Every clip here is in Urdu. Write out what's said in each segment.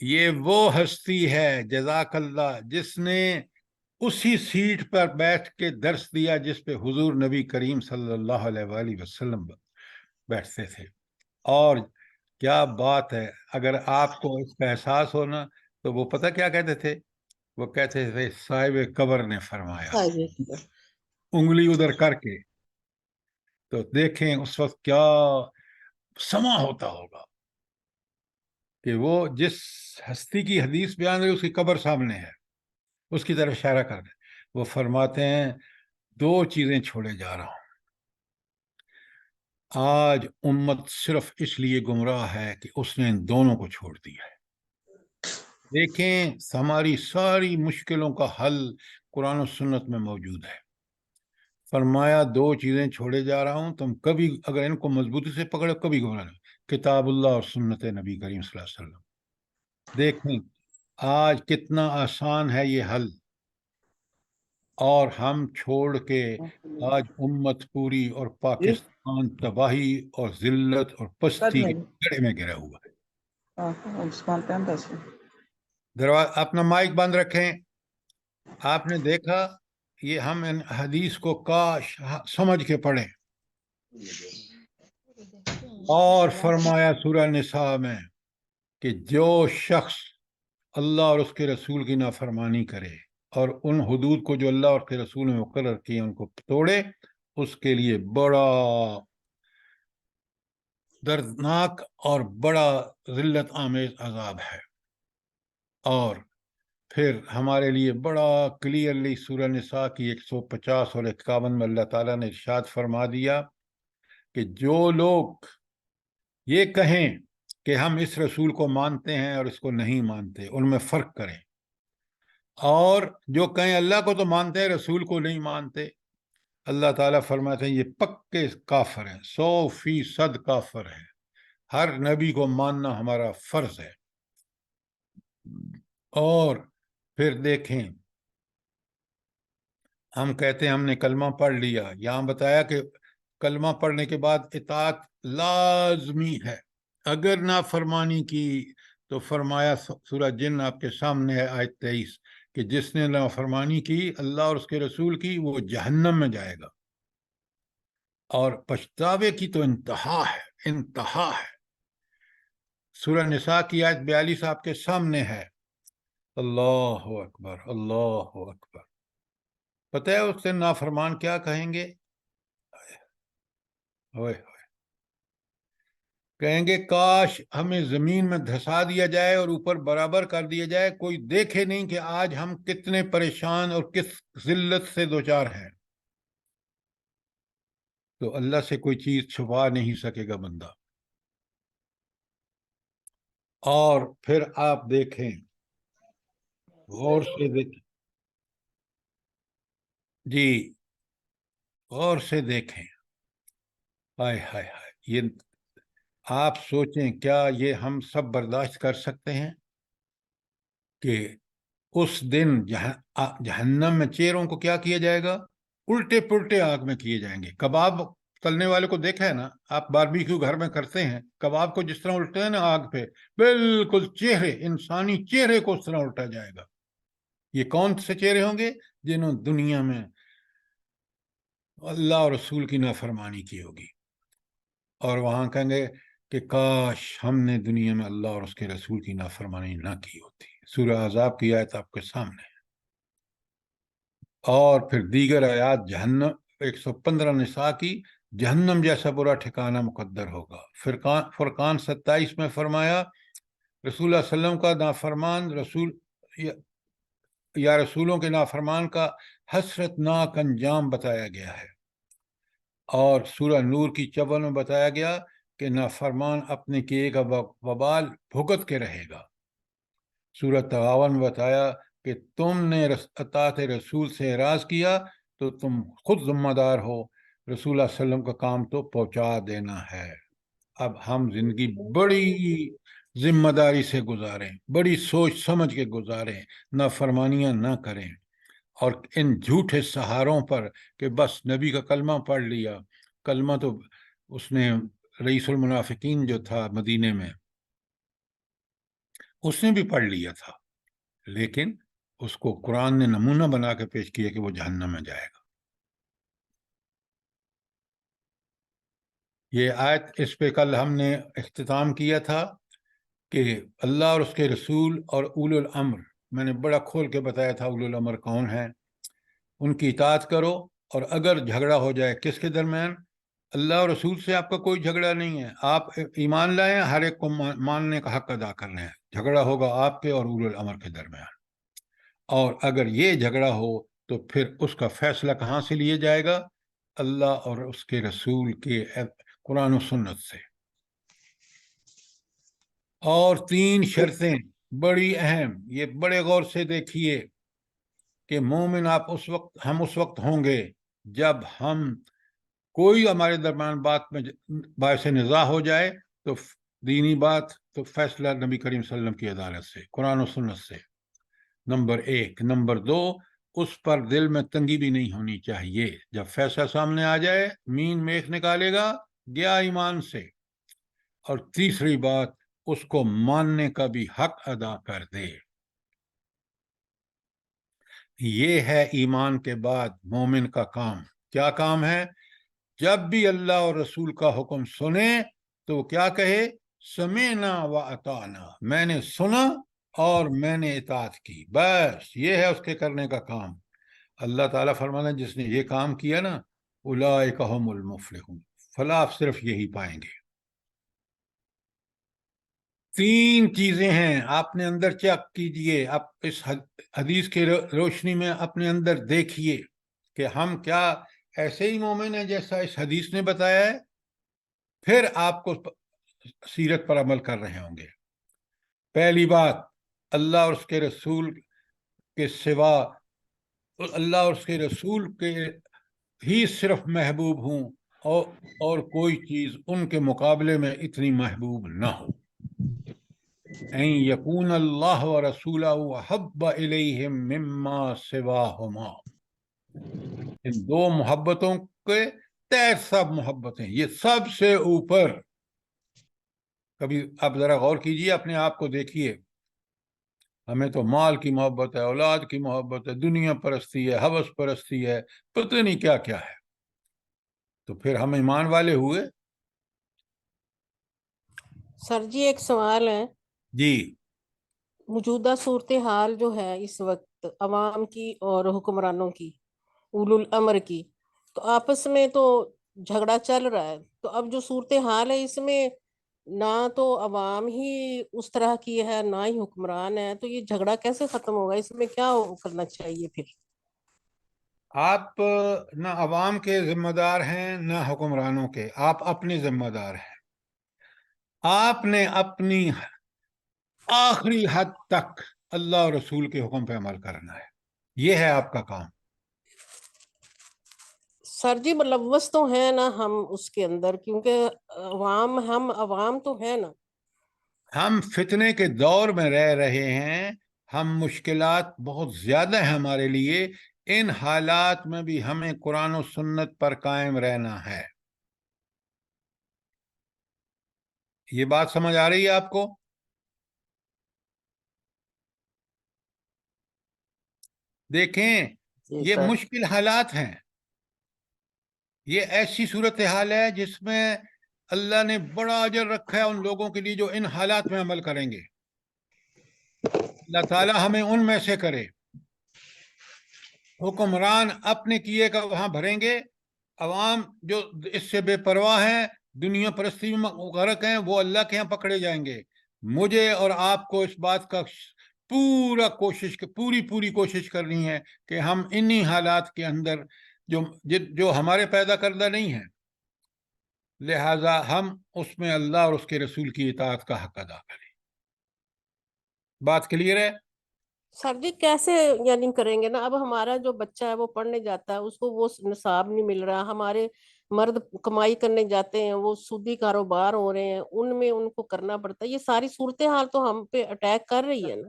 یہ وہ ہستی ہے جزاک اللہ جس نے اسی سیٹ پر بیٹھ کے درس دیا جس پہ حضور نبی کریم صلی اللہ علیہ وآلہ وسلم بیٹھتے تھے. اور کیا بات ہے، اگر آپ کو اس کا احساس ہونا تو وہ پتہ کیا کہتے تھے؟ وہ کہتے تھے صاحب قبر نے فرمایا، انگلی ادھر کر کے. تو دیکھیں اس وقت کیا سما ہوتا ہوگا کہ وہ جس ہستی کی حدیث بیان رہی اس کی قبر سامنے ہے، اس کی طرف اشارہ کر دیں. وہ فرماتے ہیں 2 چیزیں چھوڑے جا رہا ہوں. آج امت صرف اس لیے گمراہ ہے کہ اس نے ان دونوں کو چھوڑ دیا ہے. دیکھیں ہماری ساری مشکلوں کا حل قرآن و سنت میں موجود ہے. فرمایا 2 چیزیں چھوڑے جا رہا ہوں، تم کبھی اگر ان کو مضبوطی سے پکڑو کبھی گمراہ نہیں. کتاب اللہ اور سنت نبی کریم صلی اللہ علیہ وسلم. دیکھیں آج کتنا آسان ہے یہ حل، اور ہم چھوڑ کے آج امت پوری اور پاکستان تباہی اور ذلت اور پستی کے گڑھے میں گرا ہوا ہے. اپنا مائک بند رکھیں. آپ نے دیکھا یہ ہم ان حدیث کو کاش سمجھ کے پڑھیں. اور فرمایا سورہ نساء میں کہ جو شخص اللہ اور اس کے رسول کی نافرمانی کرے اور ان حدود کو جو اللہ اور اس کے رسول نے مقرر کیے ان کو توڑے، اس کے لیے بڑا دردناک اور بڑا ذلت آمیز عذاب ہے. اور پھر ہمارے لیے بڑا کلیئرلی سورہ نساء کی 150 اور 51 میں اللہ تعالیٰ نے ارشاد فرما دیا کہ جو لوگ یہ کہیں کہ ہم اس رسول کو مانتے ہیں اور اس کو نہیں مانتے، ان میں فرق کریں. اور جو کہیں اللہ کو تو مانتے ہیں رسول کو نہیں مانتے، اللہ تعالیٰ فرماتے ہیں یہ پکے کافر ہیں، 100% کافر ہیں. ہر نبی کو ماننا ہمارا فرض ہے. اور پھر دیکھیں ہم کہتے ہیں ہم نے کلمہ پڑھ لیا، یہاں بتایا کہ کلمہ پڑھنے کے بعد اطاعت لازمی ہے. اگر نافرمانی کی تو فرمایا سورہ جن آپ کے سامنے ہے آیت 23 کہ جس نے نافرمانی کی اللہ اور اس کے رسول کی وہ جہنم میں جائے گا. اور پچھتاوے کی تو انتہا ہے، انتہا ہے. سورہ نساء کی آیت 42 آپ کے سامنے ہے. اللہ اکبر، اللہ اکبر. پتہ ہے اس سے نافرمان کیا کہیں گے؟ کہیں گے کاش ہمیں زمین میں دھسا دیا جائے اور اوپر برابر کر دیا جائے، کوئی دیکھے نہیں کہ آج ہم کتنے پریشان اور کس ذلت سے دوچار ہیں. تو اللہ سے کوئی چیز چھپا نہیں سکے گا بندہ. اور پھر آپ دیکھیں غور سے دیکھیں، جی غور سے دیکھیں. ہائے ہائے ہائے، یہ آپ سوچیں کیا یہ ہم سب برداشت کر سکتے ہیں کہ اس دن جہنم میں چیروں کو کیا کیا جائے گا؟ الٹے پلٹے آگ میں کیے جائیں گے. کباب تلنے والے کو دیکھا ہے نا آپ، باربیکیو گھر میں کرتے ہیں، کباب کو جس طرح الٹے ہیں نا آگ پہ، بالکل چہرے انسانی چہرے کو اس طرح الٹا جائے گا. یہ کون سے چہرے ہوں گے؟ جنہوں دنیا میں اللہ اور رسول کی نافرمانی کی ہوگی. اور وہاں کہیں گے کہ کاش ہم نے دنیا میں اللہ اور اس کے رسول کی نافرمانی نہ کی ہوتی. سورہ احزاب کی آیت آپ کے سامنے ہے. اور پھر دیگر آیات جہنم 115 نساء کی جہنم جیسا برا ٹھکانہ مقدر ہوگا. فرقان 27 میں فرمایا رسول اللہ علیہ وسلم کا نافرمان رسول یا رسولوں کے نافرمان کا حسرت ناک انجام بتایا گیا ہے. اور سورہ نور کی 54 میں بتایا گیا کہ نافرمان اپنے کیے کا وبال بھگت کے رہے گا. سورہ تغابن میں بتایا کہ تم نے اطاعت رسول سے اعراض کیا تو تم خود ذمہ دار ہو، رسول اللہ علیہ وسلم کا کام تو پہنچا دینا ہے. اب ہم زندگی بڑی ذمہ داری سے گزاریں، بڑی سوچ سمجھ کے گزاریں، نافرمانیاں نہ کریں. اور ان جھوٹے سہاروں پر کہ بس نبی کا کلمہ پڑھ لیا، کلمہ تو اس نے رئیس المنافقین جو تھا مدینے میں اس نے بھی پڑھ لیا تھا، لیکن اس کو قرآن نے نمونہ بنا کے پیش کیا کہ وہ جہنم میں جائے گا. یہ آیت، اس پہ کل ہم نے اختتام کیا تھا کہ اللہ اور اس کے رسول اور اولو الامر، میں نے بڑا کھول کے بتایا تھا اولو الامر کون ہیں. ان کی اطاعت کرو، اور اگر جھگڑا ہو جائے کس کے درمیان؟ اللہ اور رسول سے آپ کا کوئی جھگڑا نہیں ہے، آپ ایمان لائیں، ہر ایک کو ماننے کا حق ادا کر لیں. جھگڑا ہوگا آپ کے اور اولو الامر کے درمیان، اور اگر یہ جھگڑا ہو تو پھر اس کا فیصلہ کہاں سے لیا جائے گا؟ اللہ اور اس کے رسول کے قرآن و سنت سے. اور 3 شرطیں بڑی اہم، یہ بڑے غور سے دیکھیے کہ مومن آپ ہم اس وقت ہوں گے جب ہم کوئی ہمارے درمیان بات میں باعث نزاع ہو جائے تو دینی بات تو فیصلہ نبی کریم صلی اللہ علیہ وسلم کی عدالت سے، قرآن و سنت سے، نمبر 1. نمبر 2، اس پر دل میں تنگی بھی نہیں ہونی چاہیے. جب فیصلہ سامنے آ جائے مین میخ نکالے گا گیا ایمان سے. اور تیسری بات، اس کو ماننے کا بھی حق ادا کر دے. یہ ہے ایمان کے بعد مومن کا کام. کیا کام ہے؟ جب بھی اللہ اور رسول کا حکم سنے تو وہ کیا کہے؟ سمعنا و اطعنا، میں نے سنا اور میں نے اطاعت کی. بس یہ ہے اس کے کرنے کا کام. اللہ تعالیٰ فرمانا جس نے یہ کام کیا نا، اولئک هم المفلحون، فلاح صرف یہی پائیں گے. 3 چیزیں ہیں، آپ نے اندر چیک کیجئے، آپ اس حدیث کی روشنی میں اپنے اندر دیکھیے کہ ہم کیا ایسے ہی مومن ہیں جیسا اس حدیث نے بتایا ہے؟ پھر آپ کو سیرت پر عمل کر رہے ہوں گے. پہلی بات، اللہ اور اس کے رسول کے سوا، اللہ اور اس کے رسول کے ہی صرف محبوب ہوں، اور کوئی چیز ان کے مقابلے میں اتنی محبوب نہ ہو. ان یکون اللہ و رسولہ احب الیہم مما سواہما. ان 2 محبتوں کے تحت سب محبتیں، یہ سب سے اوپر. کبھی آپ ذرا غور کیجیے، اپنے آپ کو دیکھیے. ہمیں تو مال کی محبت ہے، اولاد کی محبت ہے، دنیا پرستی ہے، ہوس پرستی ہے، پتہ نہیں کیا کیا ہے. تو پھر ہم ایمان والے ہوئے؟ سر جی ایک سوال ہے. جی. موجودہ صورتحال جو ہے اس وقت عوام کی اور حکمرانوں کی، اولو الامر کی، تو آپس میں تو جھگڑا چل رہا ہے. تو اب جو صورتحال ہے اس میں نہ تو عوام ہی اس طرح کی ہے نہ ہی حکمران ہے، تو یہ جھگڑا کیسے ختم ہوگا؟ اس میں کیا کرنا چاہیے پھر؟ آپ نہ عوام کے ذمہ دار ہیں نہ حکمرانوں کے، آپ اپنے ذمہ دار ہیں. آپ نے اپنی آخری حد تک اللہ اور رسول کے حکم پہ عمل کرنا ہے. یہ ہے آپ کا کام. سر جی ملوث تو ہے نا ہم اس کے اندر، کیونکہ ہم عوام تو ہے نا. ہم فتنے کے دور میں رہ رہے ہیں، ہم مشکلات بہت زیادہ ہیں ہمارے لیے. ان حالات میں بھی ہمیں قرآن و سنت پر قائم رہنا ہے. یہ بات سمجھ آ رہی ہے آپ کو؟ دیکھیں، جی یہ سر. مشکل حالات ہیں. یہ ایسی صورتحال ہے جس میں اللہ نے بڑا اجر رکھا ہے ان لوگوں کے لیے جو ان حالات میں عمل کریں گے. اللہ تعالی ہمیں ان میں سے کرے. حکمران اپنے کیے کا وہاں بھریں گے، عوام جو اس سے بے پرواہ ہیں، دنیا پرستی میں غرق ہیں، وہ اللہ کے یہاں پکڑے جائیں گے. مجھے اور آپ کو اس بات کا پوری کوشش کرنی ہے کہ ہم انہی حالات کے اندر جو ہمارے پیدا کردہ نہیں ہیں، لہذا ہم اس میں اللہ اور اس کے رسول کی اطاعت کا حق ادا کریں. بات کلیئر ہے؟ سر جی کیسے یعنی کریں گے نا؟ اب ہمارا جو بچہ ہے وہ پڑھنے جاتا ہے، اس کو وہ نصاب نہیں مل رہا. ہمارے مرد کمائی کرنے جاتے ہیں، وہ سودی کاروبار ہو رہے ہیں، ان میں ان کو کرنا پڑتا ہے. یہ ساری صورتحال تو ہم پہ اٹیک کر رہی ہے نا.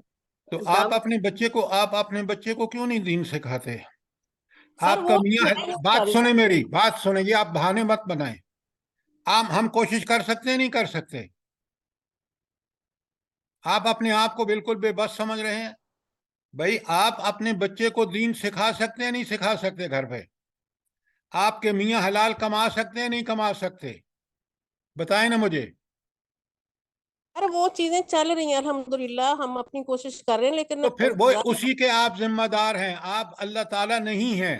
تو الزام آپ اپنے بچے کو کیوں نہیں دین سکھاتے؟ سر آپ کا وہ میاں ہے، بات سنیں، میری بات سنیں، یہ آپ بہانے مت بنائیں. ہم کوشش کر سکتے ہیں، نہیں کر سکتے؟ آپ اپنے آپ کو بالکل بے بس سمجھ رہے ہیں؟ بھائی آپ اپنے بچے کو دین سکھا سکتے ہیں نہیں سکھا سکتے گھر پہ؟ آپ کے میاں حلال کما سکتے ہیں نہیں کما سکتے؟ بتائیں نا مجھے۔ ارے وہ چیزیں چل رہی ہیں الحمدللہ، ہم اپنی کوشش کر رہے ہیں، لیکن تو پھر وہ زیادہ اسی کے آپ ذمہ دار ہیں، آپ اللہ تعالیٰ نہیں ہیں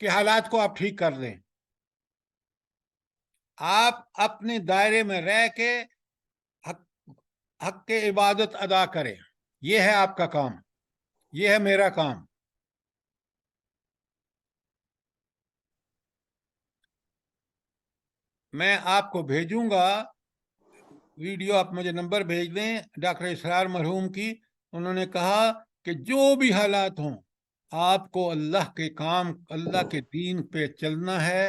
کہ حالات کو آپ ٹھیک کر دیں۔ آپ اپنے دائرے میں رہ کے حق کے عبادت ادا کریں، یہ ہے آپ کا کام، یہ ہے میرا کام۔ میں آپ کو بھیجوں گا ویڈیو، آپ مجھے نمبر بھیج دیں ڈاکٹر اسرار مرحوم کی۔ انہوں نے کہا کہ جو بھی حالات ہوں آپ کو اللہ کے کام، اللہ کے دین پہ چلنا ہے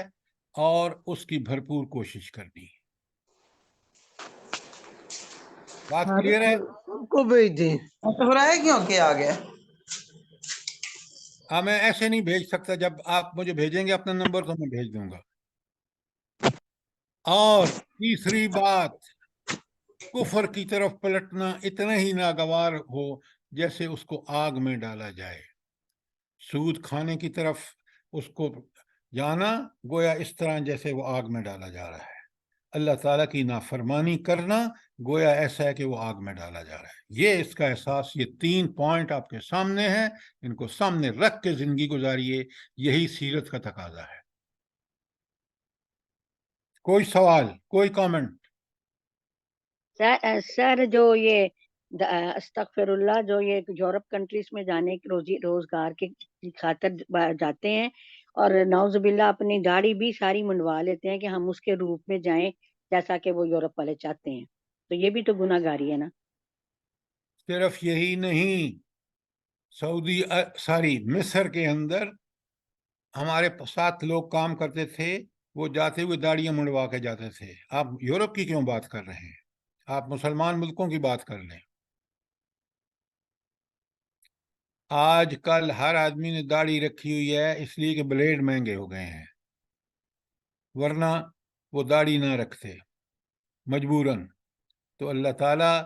اور اس کی بھرپور کوشش کرنی ہے۔ بات کلیئر ہے؟ ان کو بھیج دیں۔ گھبرائے کیوں کہ آ گیا؟ ہاں، میں ایسے نہیں بھیج سکتا، جب آپ مجھے بھیجیں گے اپنا نمبر تو میں بھیج دوں گا۔ اور تیسری بات، کفر کی طرف پلٹنا اتنا ہی ناگوار ہو جیسے اس کو آگ میں ڈالا جائے۔ سود کھانے کی طرف اس کو جانا گویا اس طرح جیسے وہ آگ میں ڈالا جا رہا ہے۔ اللہ تعالیٰ کی نافرمانی کرنا گویا ایسا ہے کہ وہ آگ میں ڈالا جا رہا ہے۔ یہ اس کا احساس، یہ 3 پوائنٹ آپ کے سامنے ہیں، ان کو سامنے رکھ کے زندگی گزاریے، یہی سیرت کا تقاضا ہے۔ کوئی سوال، کوئی کامنٹ؟ سر جو یہ استغفر اللہ، جو یہ یورپ کنٹریز میں جانے کے روزگار کے خاطر جاتے ہیں اور نعوذ باللہ اپنی داڑھی بھی ساری منڈوا لیتے ہیں کہ ہم اس کے روپ میں جائیں جیسا کہ وہ یورپ والے چاہتے ہیں، تو یہ بھی تو گناہ گاری ہے نا؟ صرف یہی نہیں، مصر کے اندر ہمارے ساتھ لوگ کام کرتے تھے، وہ جاتے ہوئے داڑیاں منڈوا کے جاتے تھے۔ آپ یورپ کی کیوں بات کر رہے ہیں؟ آپ مسلمان ملکوں کی بات کر لیں۔ آج کل ہر آدمی نے داڑھی رکھی ہوئی ہے اس لیے کہ بلیڈ مہنگے ہو گئے ہیں، ورنہ وہ داڑھی نہ رکھتے مجبوراً۔ تو اللہ تعالیٰ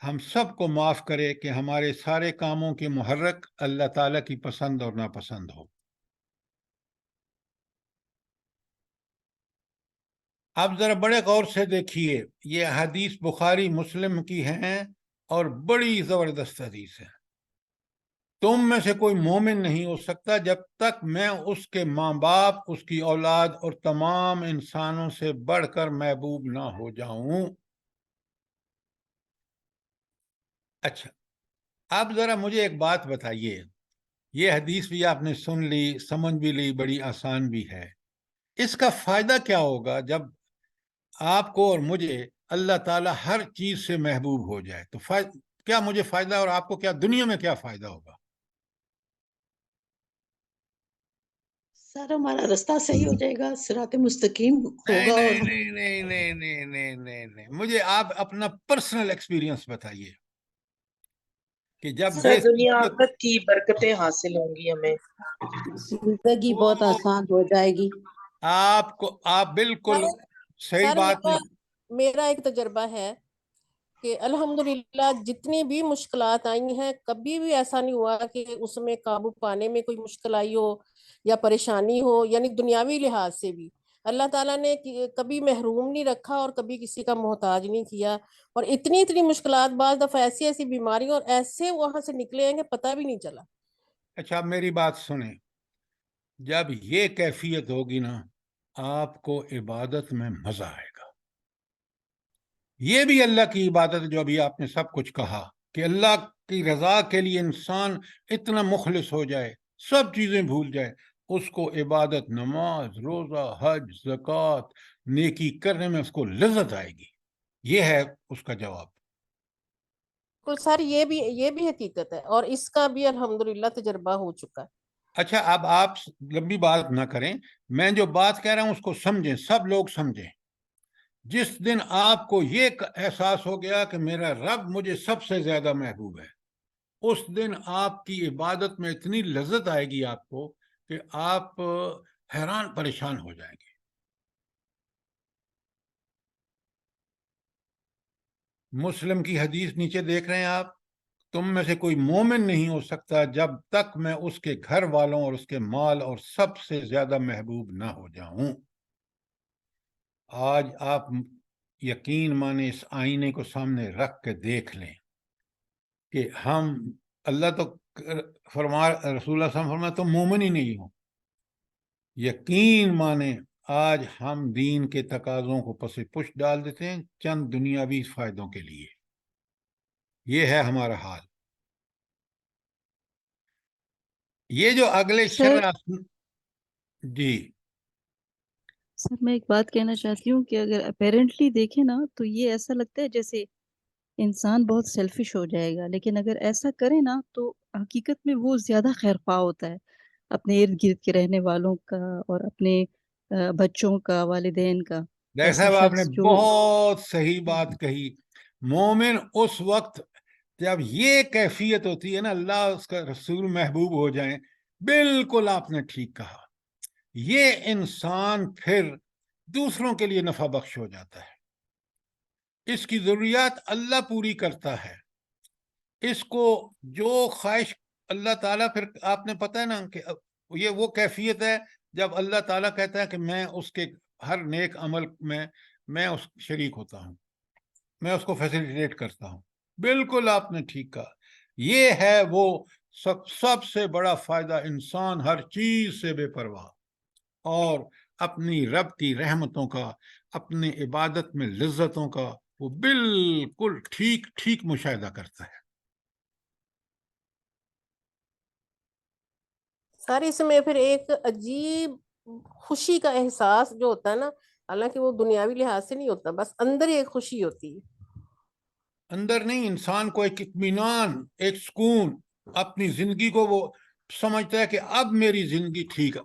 ہم سب کو معاف کرے کہ ہمارے سارے کاموں کے محرک اللہ تعالیٰ کی پسند اور ناپسند ہو۔ اب ذرا بڑے غور سے دیکھیے، یہ حدیث بخاری مسلم کی ہیں اور بڑی زبردست حدیث ہے۔ تم میں سے کوئی مومن نہیں ہو سکتا جب تک میں اس کے ماں باپ، اس کی اولاد اور تمام انسانوں سے بڑھ کر محبوب نہ ہو جاؤں۔ اچھا، اب ذرا مجھے ایک بات بتائیے، یہ حدیث بھی آپ نے سن لی، سمجھ بھی لی، بڑی آسان بھی ہے۔ اس کا فائدہ کیا ہوگا جب آپ کو اور مجھے اللہ تعالیٰ ہر چیز سے محبوب ہو جائے؟ تو کیا مجھے فائدہ اور آپ کو کیا دنیا میں کیا فائدہ ہوگا؟ سر ہمارا راستہ صحیح ہو جائے گا، صراط مستقیم نہیں ہوگا۔ اور نہیں نہیں نہیں نہیں نہیں نہیں نہیں نہیں، مجھے آپ اپنا پرسنل ایکسپیرینس بتائیے کہ جب سر یہ دنیا آخرت کی برکتیں حاصل ہوں گی، ہمیں زندگی بہت آسان ہو جائے گی۔ آپ بالکل صحیح سر بات نہیں۔ میرا ایک تجربہ ہے کہ الحمدللہ جتنی بھی مشکلات آئی ہیں، کبھی بھی ایسا نہیں ہوا کہ اس میں قابو پانے میں کوئی مشکل آئی ہو یا پریشانی ہو، یعنی دنیاوی لحاظ سے بھی اللہ تعالیٰ نے کبھی محروم نہیں رکھا اور کبھی کسی کا محتاج نہیں کیا۔ اور اتنی مشکلات، بعض دفعہ ایسی بیماریاں، اور ایسے وہاں سے نکلے ہیں کہ پتہ بھی نہیں چلا۔ اچھا، میری بات سنیں، جب یہ کیفیت ہوگی نا، آپ کو عبادت میں مزہ آئے گا۔ یہ بھی اللہ کی عبادت ہے جو ابھی آپ نے سب کچھ کہا، کہ اللہ کی رضا کے لیے انسان اتنا مخلص ہو جائے، سب چیزیں بھول جائے، اس کو عبادت، نماز، روزہ، حج، زکوٰۃ، نیکی کرنے میں اس کو لذت آئے گی۔ یہ ہے اس کا جواب۔ سر یہ بھی حقیقت ہے، اور اس کا بھی الحمدللہ تجربہ ہو چکا ہے۔ اچھا، اب آپ لمبی بات نہ کریں، میں جو بات کہہ رہا ہوں اس کو سمجھیں، سب لوگ سمجھیں۔ جس دن آپ کو یہ احساس ہو گیا کہ میرا رب مجھے سب سے زیادہ محبوب ہے، اس دن آپ کی عبادت میں اتنی لذت آئے گی آپ کو کہ آپ حیران پریشان ہو جائیں گے۔ مسلم کی حدیث نیچے دیکھ رہے ہیں آپ، تم میں سے کوئی مومن نہیں ہو سکتا جب تک میں اس کے گھر والوں اور اس کے مال اور سب سے زیادہ محبوب نہ ہو جاؤں۔ آج آپ یقین مانے اس آئینے کو سامنے رکھ کے دیکھ لیں کہ ہم، اللہ تو فرما، رسول اللہ صلی اللہ علیہ وسلم فرمایا تم مومن ہی نہیں ہو۔ یقین مانے آج ہم دین کے تقاضوں کو پس پش ڈال دیتے ہیں چند دنیاوی فائدوں کے لیے۔ یہ ہے ہمارا حال۔ یہ جو اگلے سر جی سر میں ایک بات کہنا چاہتی ہوں کہ اگر اپیرنٹلی دیکھیں نا تو یہ ایسا لگتا ہے جیسے انسان بہت سیلفش ہو جائے گا، لیکن اگر ایسا کرے نا تو حقیقت میں وہ زیادہ خیر خواہ ہوتا ہے اپنے ارد گرد کے رہنے والوں کا اور اپنے بچوں کا، والدین کا۔ ڈاکٹر ایسا صاحب آپ نے شخص جو بہت صحیح بات کہی۔ مومن اس وقت جب یہ کیفیت ہوتی ہے نا، اللہ اس کا رسول محبوب ہو جائیں، بالکل آپ نے ٹھیک کہا، یہ انسان پھر دوسروں کے لیے نفع بخش ہو جاتا ہے، اس کی ضروریات اللہ پوری کرتا ہے، اس کو جو خواہش اللہ تعالیٰ، پھر آپ نے پتہ ہے نا کہ یہ وہ کیفیت ہے جب اللہ تعالیٰ کہتا ہے کہ میں اس کے ہر نیک عمل میں اس شریک ہوتا ہوں، میں اس کو فیسیلیٹیٹ کرتا ہوں۔ بالکل آپ نے ٹھیک کہا، یہ ہے وہ سب سے بڑا فائدہ، انسان ہر چیز سے بے پرواہ اور اپنی رب کی رحمتوں کا، اپنی عبادت میں لذتوں کا وہ بالکل ٹھیک ٹھیک مشاہدہ کرتا ہے۔ سر اس میں پھر ایک عجیب خوشی کا احساس جو ہوتا ہے نا، حالانکہ وہ دنیاوی لحاظ سے نہیں ہوتا، بس اندر ہی ایک خوشی ہوتی ہے۔ اندر نہیں، انسان کو ایک اطمینان، ایک سکون، اپنی زندگی کو وہ سمجھتا ہے کہ اب میری زندگی ٹھیک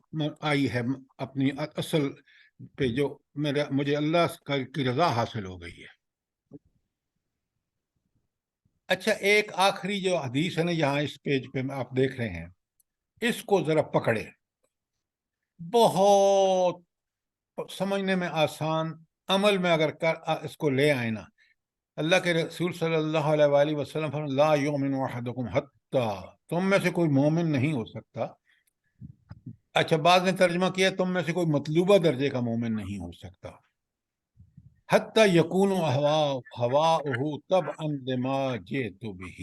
آئی ہے، اپنی اصل پہ جو مجھے اللہ کی رضا حاصل ہو گئی ہے۔ اچھا، ایک آخری جو حدیث ہے نا یہاں اس پیج پہ آپ دیکھ رہے ہیں، اس کو ذرا پکڑے، بہت سمجھنے میں آسان، عمل میں اگر اس کو لے آئے نا، اللہ کے رسول صلی اللہ علیہ وآلہ وسلم فرمایا لا یؤمن احدکم حتی، تم میں سے کوئی مومن نہیں ہو سکتا۔ اچھا، بعض نے ترجمہ کیا تم میں سے کوئی مطلوبہ درجے کا مومن نہیں ہو سکتا، حتی یکون ہواؤہ طبعا لما جئت بہ۔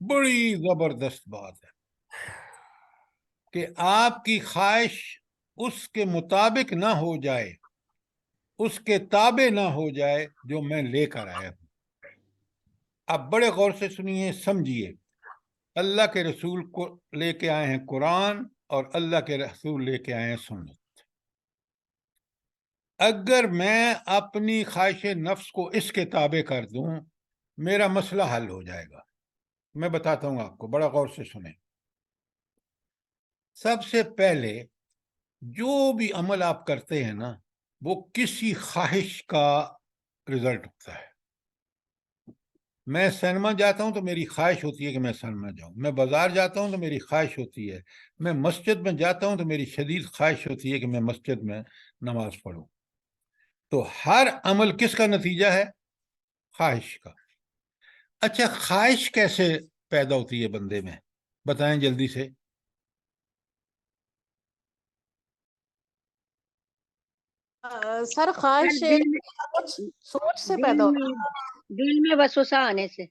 بڑی زبردست بات ہے کہ آپ کی خواہش اس کے مطابق نہ ہو جائے، اس کے تابع نہ ہو جائے جو میں لے کر آیا ہوں۔ آپ بڑے غور سے سنیے، سمجھیے، اللہ کے رسول کو لے کے آئے ہیں قرآن، اور اللہ کے رسول لے کے آئے ہیں سنت۔ اگر میں اپنی خواہش نفس کو اس کے تابع کر دوں، میرا مسئلہ حل ہو جائے گا۔ میں بتاتا ہوں آپ کو، بڑا غور سے سنیں۔ سب سے پہلے جو بھی عمل آپ کرتے ہیں نا، وہ کسی خواہش کا رزلٹ ہوتا ہے۔ میں سینما جاتا ہوں تو میری خواہش ہوتی ہے کہ میں سینما جاؤں، میں بازار جاتا ہوں تو میری خواہش ہوتی ہے، میں مسجد میں جاتا ہوں تو میری شدید خواہش ہوتی ہے کہ میں مسجد میں نماز پڑھوں۔ تو ہر عمل کس کا نتیجہ ہے؟ خواہش کا۔ اچھا، خواہش کیسے پیدا ہوتی ہے بندے میں؟ بتائیں جلدی سے۔ سر خواہش دل میں سوچ سے دل پیدا میں دل میں وسوسہ آنے سے۔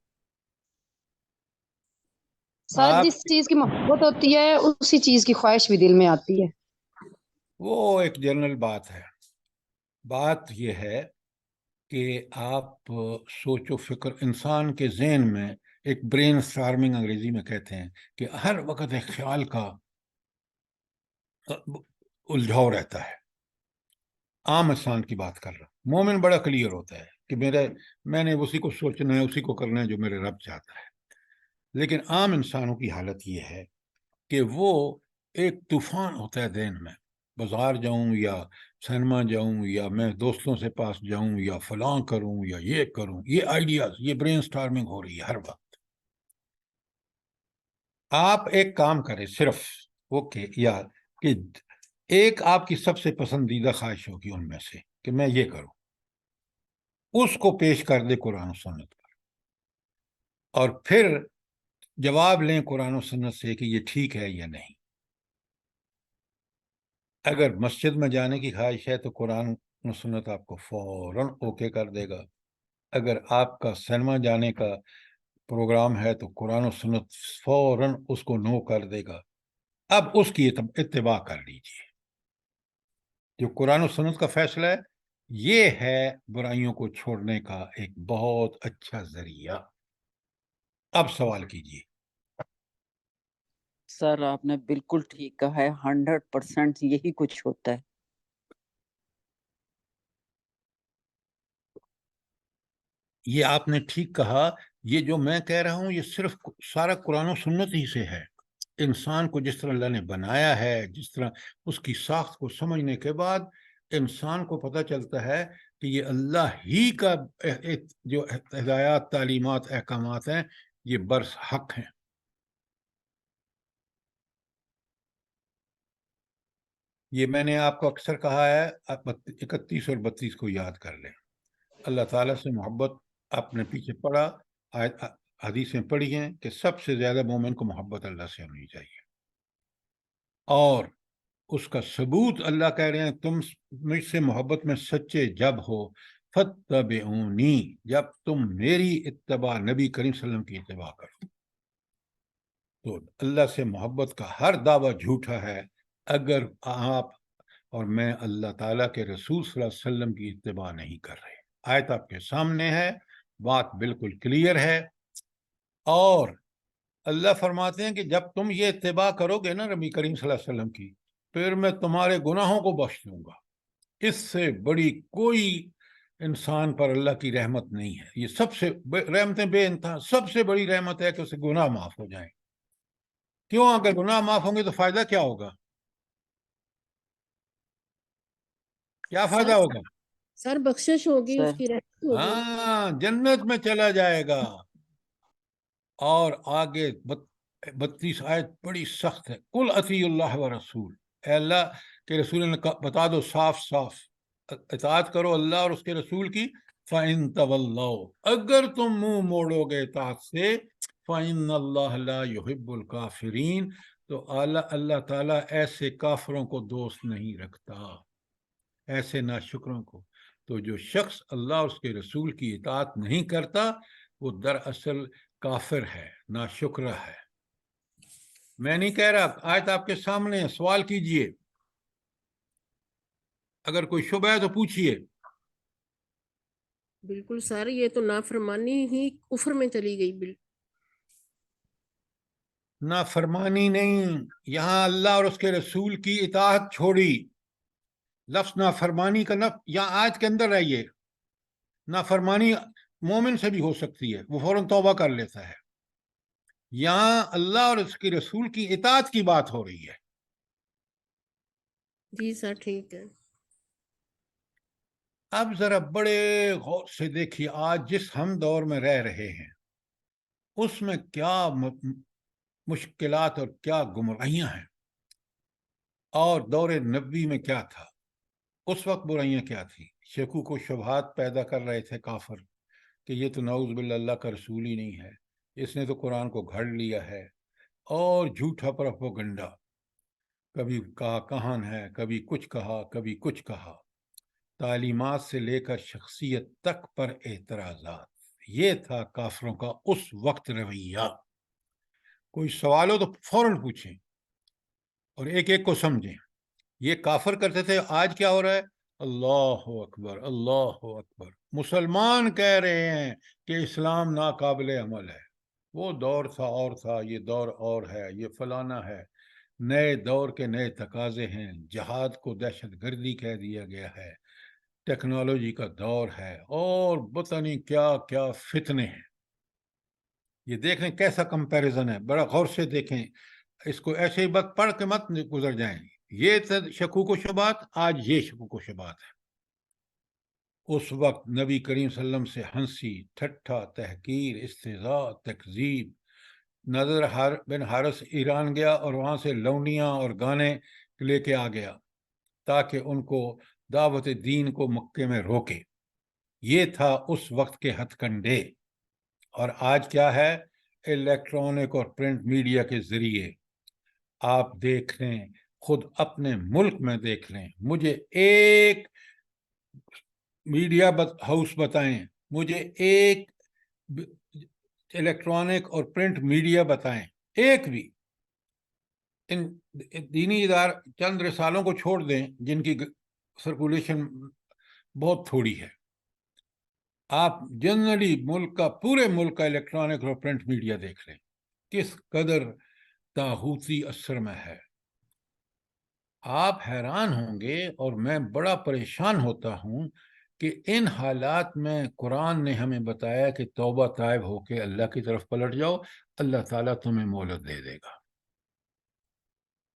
سر آپ جس چیز کی محبت ہوتی ہے اسی چیز کی خواہش بھی دل میں آتی ہے۔ وہ ایک جنرل بات ہے، بات یہ ہے کہ آپ سوچ و فکر، انسان کے ذہن میں ایک برین سٹارمنگ انگریزی میں کہتے ہیں کہ ہر وقت ایک خیال کا الجھاؤ رہتا ہے۔ عام انسان کی بات کر رہا ہوں، مومن بڑا کلیئر ہوتا ہے کہ میں نے اسی کو سوچنا ہے، اسی کو کرنا ہے جو میرے رب چاہتا ہے۔ لیکن عام انسانوں کی حالت یہ ہے کہ وہ ایک طوفان ہوتا ہے ذہن میں، بازار جاؤں یا سینما جاؤں یا میں دوستوں سے پاس جاؤں یا فلاں کروں یا یہ کروں، یہ آئیڈیاز، یہ برین سٹارمنگ ہو رہی ہے ہر وقت۔ آپ ایک کام کریں صرف، اوکے، یا کہ ایک آپ کی سب سے پسندیدہ خواہش ہوگی ان میں سے کہ میں یہ کروں، اس کو پیش کر دے قرآن و سنت پر، اور پھر جواب لیں قرآن و سنت سے کہ یہ ٹھیک ہے یا نہیں. اگر مسجد میں جانے کی خواہش ہے تو قرآن و سنت آپ کو فوراً اوکے کر دے گا. اگر آپ کا سینما جانے کا پروگرام ہے تو قرآن و سنت فوراً اس کو نو کر دے گا. اب اس کی اتباع کر لیجیے. جو قرآن و سنت کا فیصلہ ہے یہ ہے برائیوں کو چھوڑنے کا ایک بہت اچھا ذریعہ. اب سوال کیجیے. سر آپ نے بالکل ٹھیک کہا ہے، 100% یہی کچھ ہوتا ہے. یہ آپ نے ٹھیک کہا. یہ جو میں کہہ رہا ہوں یہ صرف سارا قرآن و سنت ہی سے ہے. انسان کو جس طرح اللہ نے بنایا ہے، جس طرح اس کی ساخت کو سمجھنے کے بعد انسان کو پتہ چلتا ہے کہ یہ اللہ ہی کا جو ہدایات، تعلیمات، احکامات ہیں یہ برس حق ہیں. یہ میں نے آپ کو اکثر کہا ہے، 31 اور 32 کو یاد کر لیں. اللہ تعالیٰ سے محبت آپ نے پیچھے پڑھا، حدیثیں پڑھی ہیں کہ سب سے زیادہ مومن کو محبت اللہ سے ہونی چاہیے. اور اس کا ثبوت اللہ کہہ رہے ہیں تم مجھ سے محبت میں سچے جب ہو، فاتبعونی، جب تم میری اتباع، نبی کریم صلی اللہ علیہ وسلم کی اتباع کرو. تو اللہ سے محبت کا ہر دعویٰ جھوٹا ہے اگر آپ اور میں اللہ تعالیٰ کے رسول صلی اللہ علیہ وسلم کی اتباع نہیں کر رہے. آیت آپ کے سامنے ہے، بات بالکل کلیئر ہے. اور اللہ فرماتے ہیں کہ جب تم یہ اتباع کرو گے نا نبی کریم صلی اللہ علیہ وسلم کی، پھر میں تمہارے گناہوں کو بخش دوں گا. اس سے بڑی کوئی انسان پر اللہ کی رحمت نہیں ہے. یہ سب سے رحمتیں بے انتہا، سب سے بڑی رحمت ہے کہ اسے گناہ معاف ہو جائیں. کیوں؟ اگر گناہ معاف ہوں گے تو فائدہ کیا ہوگا؟ کیا فائدہ ہوگا؟ سر بخشش ہوگی، سر اس کی رحمت ہوگی. ہاں، جنت میں چلا جائے گا. اور آگے 32 آیت بڑی سخت ہے. قل اطیعوا اللہ و رسول، اے اللہ کے رسول نے بتا دو صاف صاف اطاعت کرو اللہ اور اس کے رسول کی. فَإِن تَوَلَّوْا، اگر تم منہ موڑو گے اطاعت سے، فَإِنَّ اللَّهَ لَا يُحِبُّ الْكَافِرِينَ، تو اللہ تعالیٰ ایسے کافروں کو دوست نہیں رکھتا، ایسے ناشکروں کو. تو جو شخص اللہ اور اس کے رسول کی اطاعت نہیں کرتا وہ دراصل کافر ہے، ناشکرہ ہے. میں نہیں کہہ رہا، آیت آپ کے سامنے ہے، سوال کیجئے. اگر کوئی شبہ ہے تو پوچھئے. بالکل سر، یہ تو نافرمانی ہی کفر میں چلی گئی. نافرمانی نہیں، یہاں اللہ اور اس کے رسول کی اطاعت چھوڑی. لفظ نافرمانی کا یہاں آیت کے اندر ہے. یہ نافرمانی مومن سے بھی ہو سکتی ہے، وہ فوراً توبہ کر لیتا ہے. یہاں اللہ اور اس کے رسول کی اطاعت کی بات ہو رہی ہے. جی سر ٹھیک ہے. اب ذرا بڑے غور سے دیکھیے، آج جس ہم دور میں رہ رہے ہیں اس میں کیا مشکلات اور کیا گمراہیاں ہیں، اور دور نبی میں کیا تھا. اس وقت برائیاں کیا تھیں؟ شکوک و شبہات پیدا کر رہے تھے کافر کہ یہ تو نعوذ باللہ اللہ کا رسول ہی نہیں ہے، اس نے تو قرآن کو گھڑ لیا ہے. اور جھوٹا پروپیگنڈا، کبھی کہا کہان ہے، کبھی کچھ کہا، کبھی کچھ کہا. تعلیمات سے لے کر شخصیت تک پر اعتراضات. یہ تھا کافروں کا اس وقت رویہ. کوئی سوال ہو تو فوراً پوچھیں اور ایک ایک کو سمجھیں. یہ کافر کرتے تھے، آج کیا ہو رہا ہے؟ اللہ اکبر، اللہ اکبر. مسلمان کہہ رہے ہیں کہ اسلام ناقابل عمل ہے. وہ دور تھا اور تھا، یہ دور اور ہے، یہ فلانا ہے. نئے دور کے نئے تقاضے ہیں. جہاد کو دہشت گردی کہہ دیا گیا ہے. ٹیکنالوجی کا دور ہے، اور پتہ نہیں کیا کیا فتنے ہیں. یہ دیکھیں کیسا کمپیریزن ہے، بڑا غور سے دیکھیں. اس کو ایسے ہی بات پڑھ کے مت گزر جائیں. یہ شکوک و شبہات، آج یہ شکوک و شبہات ہے. اس وقت نبی کریم صلی اللہ علیہ وسلم سے ہنسی، ٹھٹھا، تحقیر، استہزاء، تکذیب. نضر بن حارث ایران گیا اور وہاں سے لونیاں اور گانے لے کے آ گیا تاکہ ان کو دعوت دین کو مکے میں روکے. یہ تھا اس وقت کے ہتھ کنڈے. اور آج کیا ہے، الیکٹرانک اور پرنٹ میڈیا کے ذریعے آپ دیکھ لیں، خود اپنے ملک میں دیکھ لیں، مجھے ایک میڈیا ہاؤس بتائیں، مجھے ایک الیکٹرانک اور پرنٹ میڈیا بتائیں، ایک بھی. ان دینی ادارے چند رسالوں کو چھوڑ دیں جن کی سرکولیشن بہت تھوڑی ہے. آپ جنرلی ملک کا، پورے ملک کا الیکٹرانک اور پرنٹ میڈیا دیکھ لیں کس قدر طاغوتی اثر میں ہے. آپ حیران ہوں گے اور میں بڑا پریشان ہوتا ہوں کہ ان حالات میں قرآن نے ہمیں بتایا کہ توبہ طائب ہو کے اللہ کی طرف پلٹ جاؤ، اللہ تعالیٰ تمہیں مہلت دے دے گا.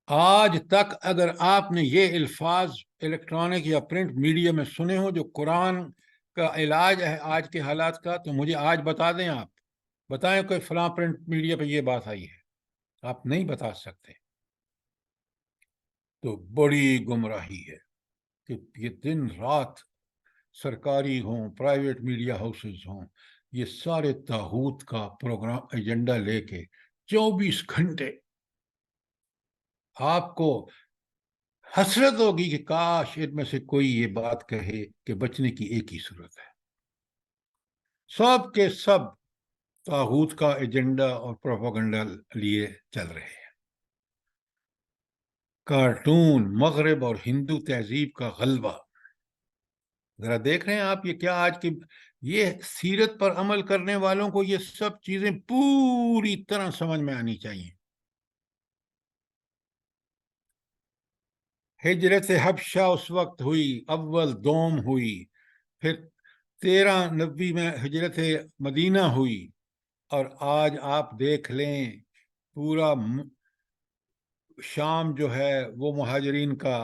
آج تک اگر آپ نے یہ الفاظ الیکٹرانک یا پرنٹ میڈیا میں سنے ہو جو قرآن کا علاج ہے آج کے حالات کا، تو مجھے آج بتا دیں، آپ بتائیں کہ فلاں پرنٹ میڈیا پہ یہ بات آئی ہے. آپ نہیں بتا سکتے. تو بڑی گمراہی ہے کہ یہ دن رات سرکاری ہوں، پرائیویٹ میڈیا ہاؤسز ہوں، یہ سارے طاغوت کا پروگرام ایجنڈا لے کے 24 گھنٹے آپ کو حسرت ہوگی کہ کاش ان میں سے کوئی یہ بات کہے کہ بچنے کی ایک ہی صورت ہے. سب کے سب طاغوت کا ایجنڈا اور پروپیگنڈا لیے چل رہے ہیں. کارٹون، مغرب اور ہندو تہذیب کا غلبہ. ذرا دیکھ رہے ہیں آپ یہ کیا آج کی یہ سیرت پر عمل کرنے والوں کو یہ سب چیزیں پوری طرح سمجھ میں آنی چاہیے. ہجرت حبشہ اس وقت ہوئی، اول دوم ہوئی، پھر 1390 میں ہجرت مدینہ ہوئی، اور آج آپ دیکھ لیں پورا شام جو ہے وہ مہاجرین کا،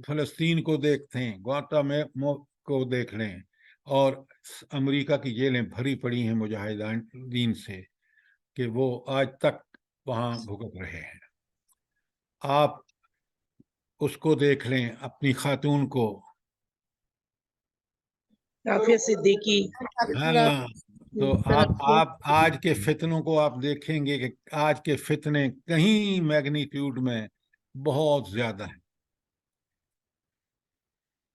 فلسطین کو دیکھتے ہیں، گوانتانامو کو دیکھ لیں، اور امریکہ کی جیلیں بھری پڑی ہیں مجاہدین سے کہ وہ آج تک وہاں بھگت رہے ہیں. آپ اس کو دیکھ لیں، اپنی خاتون کو. عافیہ صدیقی. ہاں، تو آپ آج کے فتنوں کو آپ دیکھیں گے کہ آج کے فتنے کہیں میگنیٹیوڈ میں بہت زیادہ ہیں.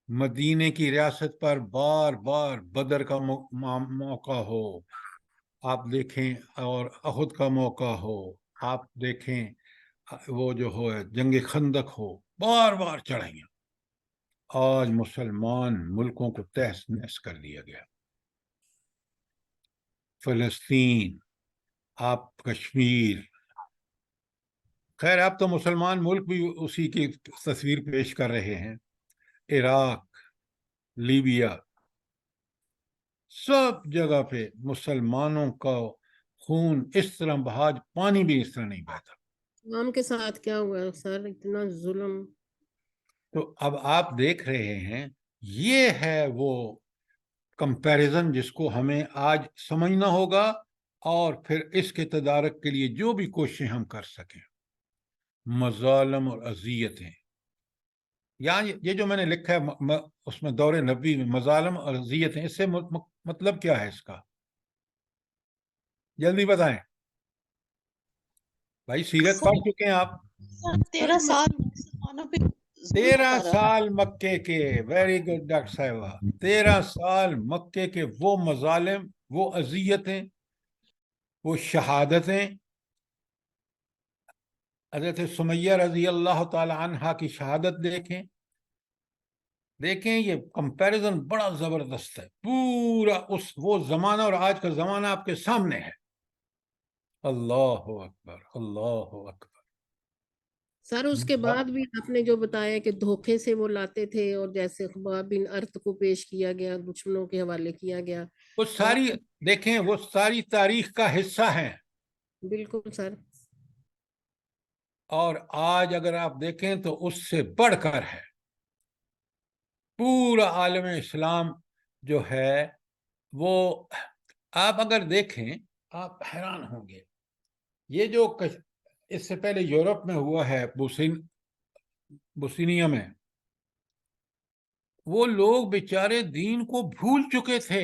مدینے کی ریاست پر بار بار بدر کا موقع ہو آپ دیکھیں، اور احد کا موقع ہو آپ دیکھیں، وہ جو ہو جنگ خندق ہو، بار بار چڑھائیاں. آج مسلمان ملکوں کو تہس نہس کر دیا گیا. فلسطین، آپ کشمیر، خیر آپ تو مسلمان ملک بھی اسی کی تصویر پیش کر رہے ہیں. عراق، لیبیا، سب جگہ پہ مسلمانوں کا خون اس طرح بہا، پانی بھی اس طرح نہیں بہتا. عوام کے ساتھ کیا ہوا ہے سر، اتنا ظلم. تو اب آپ دیکھ رہے ہیں یہ ہے وہ کمپیریزن جس کو ہمیں آج سمجھنا ہوگا، اور پھر اس کے تدارک کے لیے جو بھی کوششیں ہم کر سکیں. مظالم اور اذیتیں، یہاں یہ جو میں نے لکھا ہے اس میں دور نبوی میں مظالم اور اذیتیں، اس سے مطلب کیا ہے اس کا؟ جلدی بتائیں بھائی، سیرت پڑھ چکے ہیں آپ. 13 سال مسلمانوں پہ ظلم 13 ہوتا رہا. سال مکے کے، ویری گڈ ڈاکٹر صاحبہ، 13 سال مکے کے وہ مظالم، وہ اذیتیں، وہ شہادتیں. حضرت سمیہ رضی اللہ تعالی عنہا کی شہادت دیکھیں یہ کمپیریزن بڑا زبردست ہے. پورا وہ زمانہ اور آج کا زمانہ آپ کے سامنے ہے. اللہ اکبر، اللہ اکبر. سر اس کے بعد بھی آپ نے جو بتایا کہ دھوکے سے وہ لاتے تھے، اور جیسے خباب بن ارت کو پیش کیا گیا، دشمنوں کے حوالے کیا گیا. وہ ساری دیکھیں، وہ ساری تاریخ کا حصہ ہیں. بالکل سر. اور آج اگر آپ دیکھیں تو اس سے بڑھ کر ہے. پورا عالم اسلام جو ہے وہ، آپ اگر دیکھیں آپ حیران ہوں گے. یہ جو اس سے پہلے یورپ میں ہوا ہے، بوسنیا میں، وہ لوگ بیچارے دین کو بھول چکے تھے.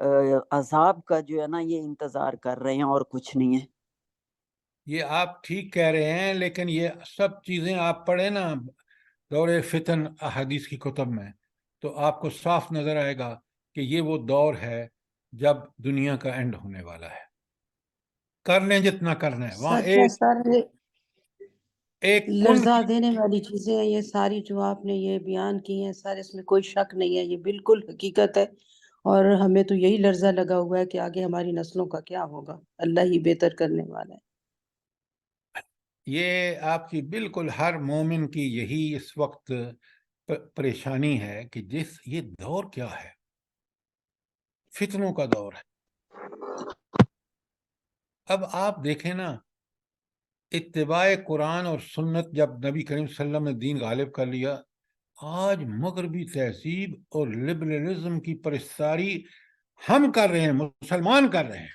عذاب کا جو ہے نا یہ انتظار کر رہے ہیں اور کچھ نہیں ہے. یہ آپ ٹھیک کہہ رہے ہیں، لیکن یہ سب چیزیں آپ پڑھیں نا دور فتن احادیث کی کتب میں، تو آپ کو صاف نظر آئے گا کہ یہ وہ دور ہے جب دنیا کا اینڈ ہونے والا ہے. کر لیں جتنا کرنا ہے. وہاں سچ ہے سر، یہ ایک لرزا دینے والی چیزیں ہیں یہ ساری جو آپ نے یہ بیان کی ہیں سر، اس میں کوئی شک نہیں ہے، یہ بالکل حقیقت ہے. اور ہمیں تو یہی لرزا لگا ہوا ہے کہ آگے ہماری نسلوں کا کیا ہوگا. اللہ ہی بہتر کرنے والا ہے. یہ آپ کی بالکل ہر مومن کی یہی اس وقت پریشانی ہے کہ یہ دور کیا ہے، فتنوں کا دور ہے. اب آپ دیکھیں نا، اتباع قرآن اور سنت جب نبی کریم صلی اللہ علیہ وسلم نے دین غالب کر لیا، آج مغربی تہذیب اور لبرلزم کی پرستاری ہم کر رہے ہیں، مسلمان کر رہے ہیں.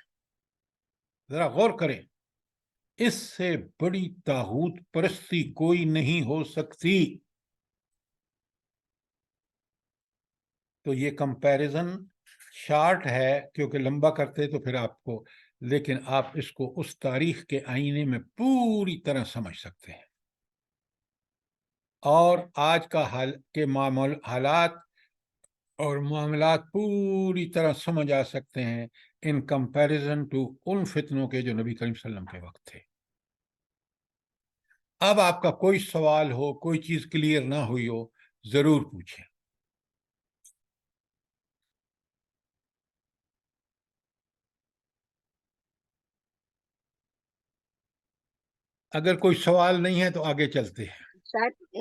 ذرا غور کریں، اس سے بڑی طاغوت پرستی کوئی نہیں ہو سکتی. تو یہ کمپیریزن شارٹ ہے کیونکہ لمبا کرتے تو پھر آپ کو، لیکن آپ اس کو اس تاریخ کے آئینے میں پوری طرح سمجھ سکتے ہیں اور آج کا حالات اور معاملات پوری طرح سمجھ آ سکتے ہیں ان کمپیریزن ٹو ان فتنوں کے جو نبی کریم صلی اللہ علیہ وسلم کے وقت تھے. اب آپ کا کوئی سوال ہو، کوئی چیز کلیئر نہ ہوئی ہو، ضرور پوچھیں. اگر کوئی سوال نہیں ہے تو آگے چلتے ہیں.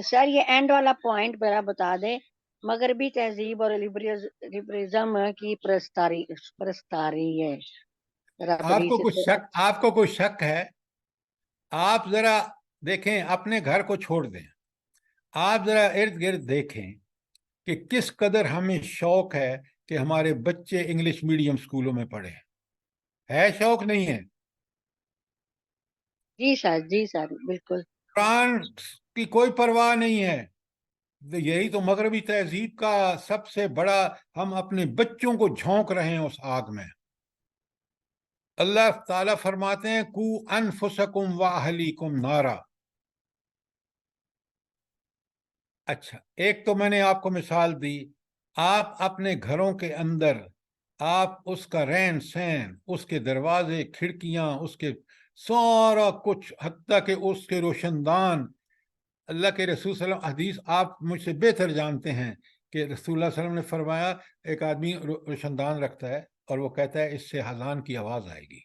سر یہ اینڈ والا پوائنٹ میرا بتا دیں. مغربی تہذیب اور لبرلزم کی پرستاری ہے. آپ کو کوئی شک ہے؟ آپ ذرا دیکھیں، اپنے گھر کو چھوڑ دیں، آپ ذرا ارد گرد دیکھیں کہ کس قدر ہمیں شوق ہے کہ ہمارے بچے انگلش میڈیم سکولوں میں پڑھیں. ہے شوق نہیں ہے؟ جی سر بالکل. قرآن کی کوئی پرواہ نہیں ہے. یہی تو مغربی تہذیب کا سب سے بڑا، ہم اپنے بچوں کو جھونک رہے ہیں اس آگ میں. اللہ تعالیٰ فرماتے ہیں کو انفسکم واہلیکم نارا. اچھا، ایک تو میں نے آپ کو مثال دی، آپ اپنے گھروں کے اندر آپ اس کا رہن سہن، اس کے دروازے کھڑکیاں، اس کے سارا کچھ، حتیٰ کہ اس کے روشن دان. اللہ کے رسول صلی اللہ علیہ وسلم، حدیث آپ مجھ سے بہتر جانتے ہیں کہ رسول اللہ صلی اللہ علیہ وسلم نے فرمایا ایک آدمی روشن دان رکھتا ہے اور وہ کہتا ہے اس سے اذان کی آواز آئے گی.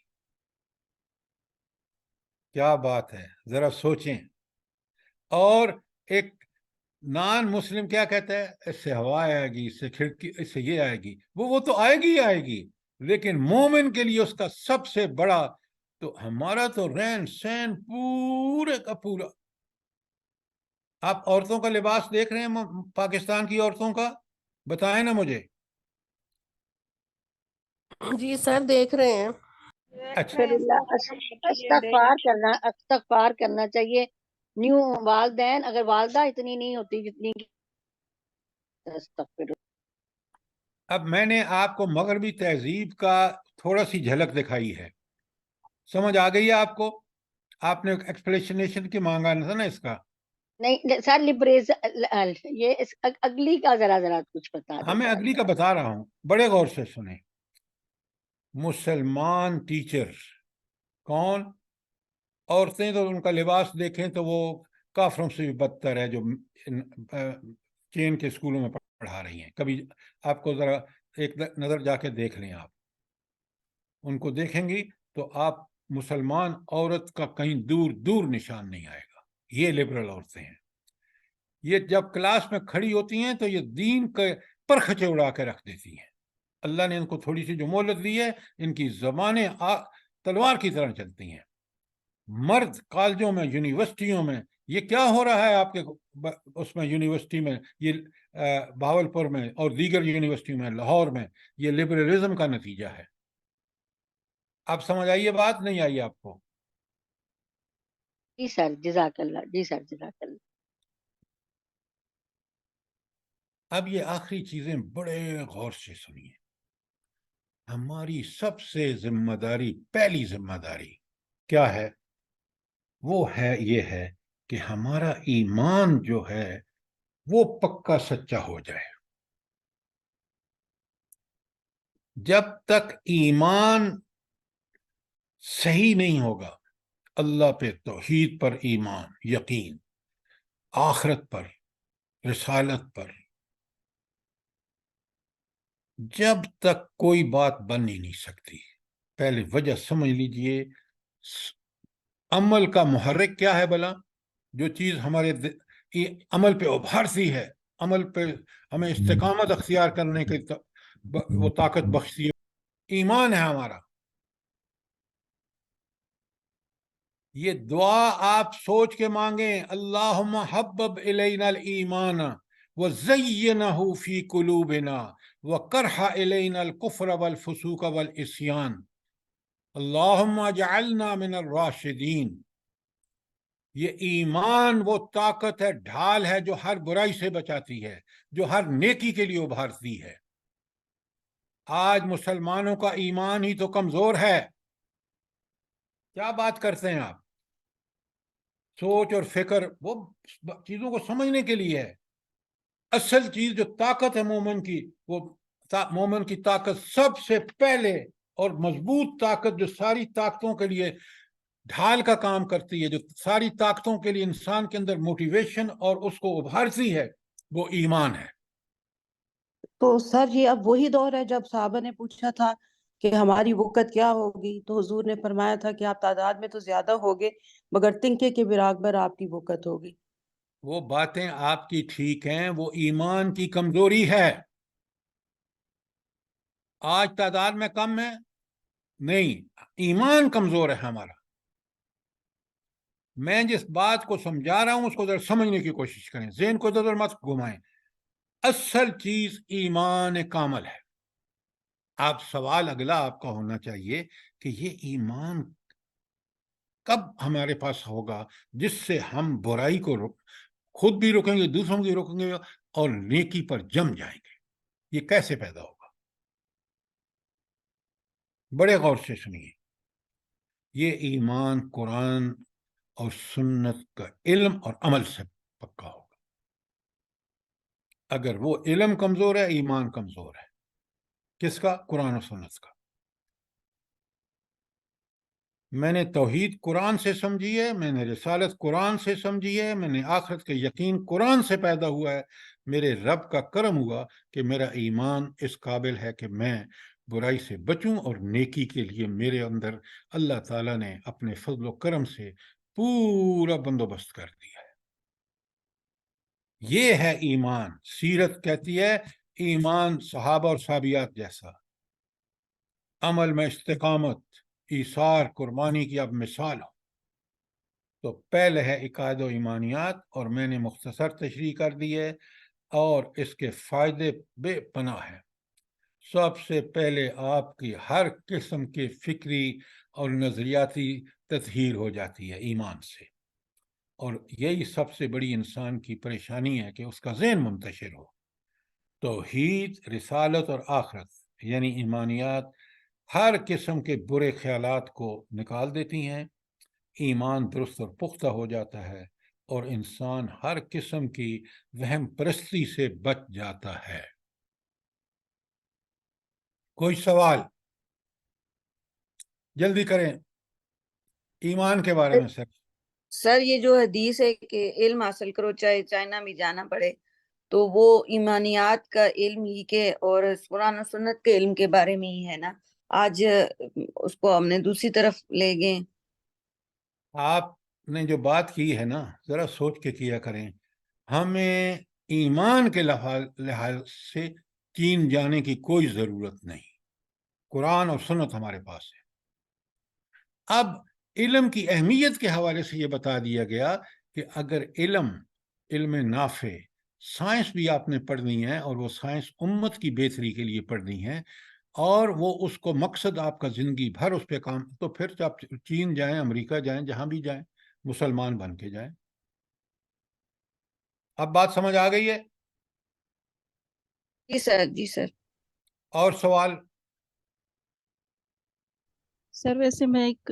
کیا بات ہے، ذرا سوچیں. اور ایک نان مسلم کیا کہتا ہے، اس سے ہوا آئے گی، اس سے کھڑکی، اس سے یہ آئے گی. وہ تو آئے گی ہی آئے گی، لیکن مومن کے لیے اس کا سب سے بڑا، تو ہمارا تو رہن سہن پورے کا پورا. آپ عورتوں کا لباس دیکھ رہے ہیں پاکستان کی عورتوں کا؟ بتائیں نا مجھے. جی سر دیکھ رہے ہیں. اچھا، استغفار کرنا چاہیے. نیو والدین، اگر والدہ اتنی نہیں ہوتی جتنی، اب میں نے آپ کو مغربی تہذیب کا تھوڑا سی جھلک دکھائی ہے، سمجھ آ گئی ہے آپ کو؟ آپ نے ایکسپلینیشن کی مانگا تھا نا اس کا. نہیں سر، یہ اگلی کا ذرا کچھ بتا دیں. ہمیں اگلی کا بتا رہا ہوں، بڑے غور سے سنیں. مسلمان ٹیچر کون؟ عورتیں تو ان کا لباس دیکھیں تو وہ کافروں سے بھی بدتر ہے جو چین کے اسکولوں میں پڑھا رہی ہیں. کبھی آپ کو ذرا ایک نظر جا کے دیکھ لیں، آپ ان کو دیکھیں گی تو آپ مسلمان عورت کا کہیں دور دور نشان نہیں آئے گا. یہ لبرل عورتیں ہیں. یہ جب کلاس میں کھڑی ہوتی ہیں تو یہ دین کے پرخچے اڑا کے رکھ دیتی ہیں. اللہ نے ان کو تھوڑی سی جو مہلت دی ہے، ان کی زبانیں تلوار کی طرح چلتی ہیں. مرد کالجوں میں، یونیورسٹیوں میں، یہ کیا ہو رہا ہے آپ کے اس میں یونیورسٹی میں، یہ بہاولپور میں اور دیگر یونیورسٹی میں، لاہور میں، یہ لبرلزم کا نتیجہ ہے. آپ سمجھ آئیے بات، نہیں آئی آپ کو؟ جی سر جزاک اللہ. جی سر جزاک اللہ. اب یہ آخری چیزیں بڑے غور سے سنیے. ہماری سب سے ذمہ داری، پہلی ذمہ داری کیا ہے؟ وہ ہے یہ ہے کہ ہمارا ایمان جو ہے وہ پکا سچا ہو جائے۔ جب تک ایمان صحیح نہیں ہوگا، اللہ پہ، توحید پر ایمان، یقین، آخرت پر، رسالت پر، جب تک کوئی بات بن ہی نہیں سکتی۔ پہلے وجہ سمجھ لیجئے، عمل کا محرک کیا ہے بلا؟ جو چیز ہمارے عمل پہ ابھارتی ہے، عمل پہ ہمیں استقامت اختیار کرنے کی وہ طاقت بخشتی ہے، ایمان ہے ہمارا۔ یہ دعا آپ سوچ کے مانگیں، اللہم حبب الینا الایمان وزینہ فی قلوبنا وکرہ الینا الکفر والفسوق والعصیان اللہم اجعلنا من الراشدین۔ یہ ایمان وہ طاقت ہے، ڈھال ہے جو ہر برائی سے بچاتی ہے، جو ہر نیکی کے لیے ابھارتی ہے۔ آج مسلمانوں کا ایمان ہی تو کمزور ہے۔ کیا بات کرتے ہیں آپ؟ سوچ اور فکر وہ چیزوں کو سمجھنے کے لیے ہے۔ اصل چیز جو طاقت ہے مومن کی، وہ مومن کی طاقت سب سے پہلے اور مضبوط طاقت جو ساری طاقتوں کے لیے ڈھال کا کام کرتی ہے، جو ساری طاقتوں کے لیے انسان کے اندر موٹیویشن اور اس کو ابھارتی ہے، وہ ایمان ہے۔ تو سر یہ اب وہی دور ہے جب صحابہ نے پوچھا تھا کہ ہماری وقت کیا ہوگی، تو حضور نے فرمایا تھا کہ آپ تعداد میں تو زیادہ ہوگے مگر تنکے کے برابر آپ کی وقت ہوگی۔ وہ باتیں آپ کی ٹھیک ہیں، وہ ایمان کی کمزوری ہے۔ آج تعداد میں کم ہے نہیں، ایمان کمزور ہے ہمارا۔ میں جس بات کو سمجھا رہا ہوں اس کو ذرا سمجھنے کی کوشش کریں، ذہن کو ادھر مت گھمائیں۔ اصل چیز ایمان کامل ہے۔ آپ سوال اگلا آپ کا ہونا چاہیے کہ یہ ایمان کب ہمارے پاس ہوگا جس سے ہم برائی کو خود بھی روکیں گے، دوسروں کو بھی روکیں گے اور نیکی پر جم جائیں گے۔ یہ کیسے پیدا ہوگا؟ بڑے غور سے سنیے۔ یہ ایمان قرآن اور سنت کا علم اور عمل سے پکا ہوگا۔ اگر وہ علم کمزور ہے، ایمان کمزور ہے۔ کس کا؟ قرآن و سنت کا۔ میں نے توحید قرآن سے سمجھی ہے، میں نے رسالت قرآن سے سمجھی ہے، میں نے آخرت کا یقین قرآن سے پیدا ہوا ہے۔ میرے رب کا کرم ہوا کہ میرا ایمان اس قابل ہے کہ میں برائی سے بچوں اور نیکی کے لیے میرے اندر اللہ تعالیٰ نے اپنے فضل و کرم سے پورا بندوبست کر دیا ہے۔ یہ ہے ایمان۔ سیرت کہتی ہے ایمان صحابہ اور صحابیات جیسا، عمل میں استقامت، ایثار، قربانی کی اب مثال ہو۔ تو پہلے ہے عقائد و ایمانیات، اور میں نے مختصر تشریح کر دی ہے، اور اس کے فائدے بے پناہ ہیں۔ سب سے پہلے آپ کی ہر قسم کے فکری اور نظریاتی تطہیر ہو جاتی ہے ایمان سے، اور یہی سب سے بڑی انسان کی پریشانی ہے کہ اس کا ذہن منتشر ہو۔ توحید، رسالت اور آخرت یعنی ایمانیات ہر قسم کے برے خیالات کو نکال دیتی ہیں، ایمان درست اور پختہ ہو جاتا ہے، اور انسان ہر قسم کی وہم پرستی سے بچ جاتا ہے۔ کوئی سوال؟ جلدی کریں ایمان کے بارے میں سر۔ سر یہ جو حدیث ہے کہ علم حاصل کرو چاہے چائنا بھی جانا پڑے، تو وہ ایمانیات کا علم ہی کے اور قرآن و سنت کے علم کے بارے میں ہی ہے نا؟ آج اس کو ہم نے دوسری طرف لے گئے۔ آپ نے جو بات کی ہے نا، ذرا سوچ کے کیا کریں۔ ہمیں ایمان کے لحاظ سے چین جانے کی کوئی ضرورت نہیں، قرآن اور سنت ہمارے پاس ہے۔ اب علم کی اہمیت کے حوالے سے یہ بتا دیا گیا کہ اگر علم نافع، سائنس بھی آپ نے پڑھنی ہے، اور وہ سائنس امت کی بہتری کے لیے پڑھنی ہے، اور وہ اس کو مقصد آپ کا زندگی بھر اس پہ کام، تو پھر آپ چین جائیں، امریکہ جائیں، جہاں بھی جائیں، مسلمان بن کے جائیں۔ اب بات سمجھ آ گئی ہے؟ جی سر، جی سر۔ اور سوال؟ سر ویسے میں ایک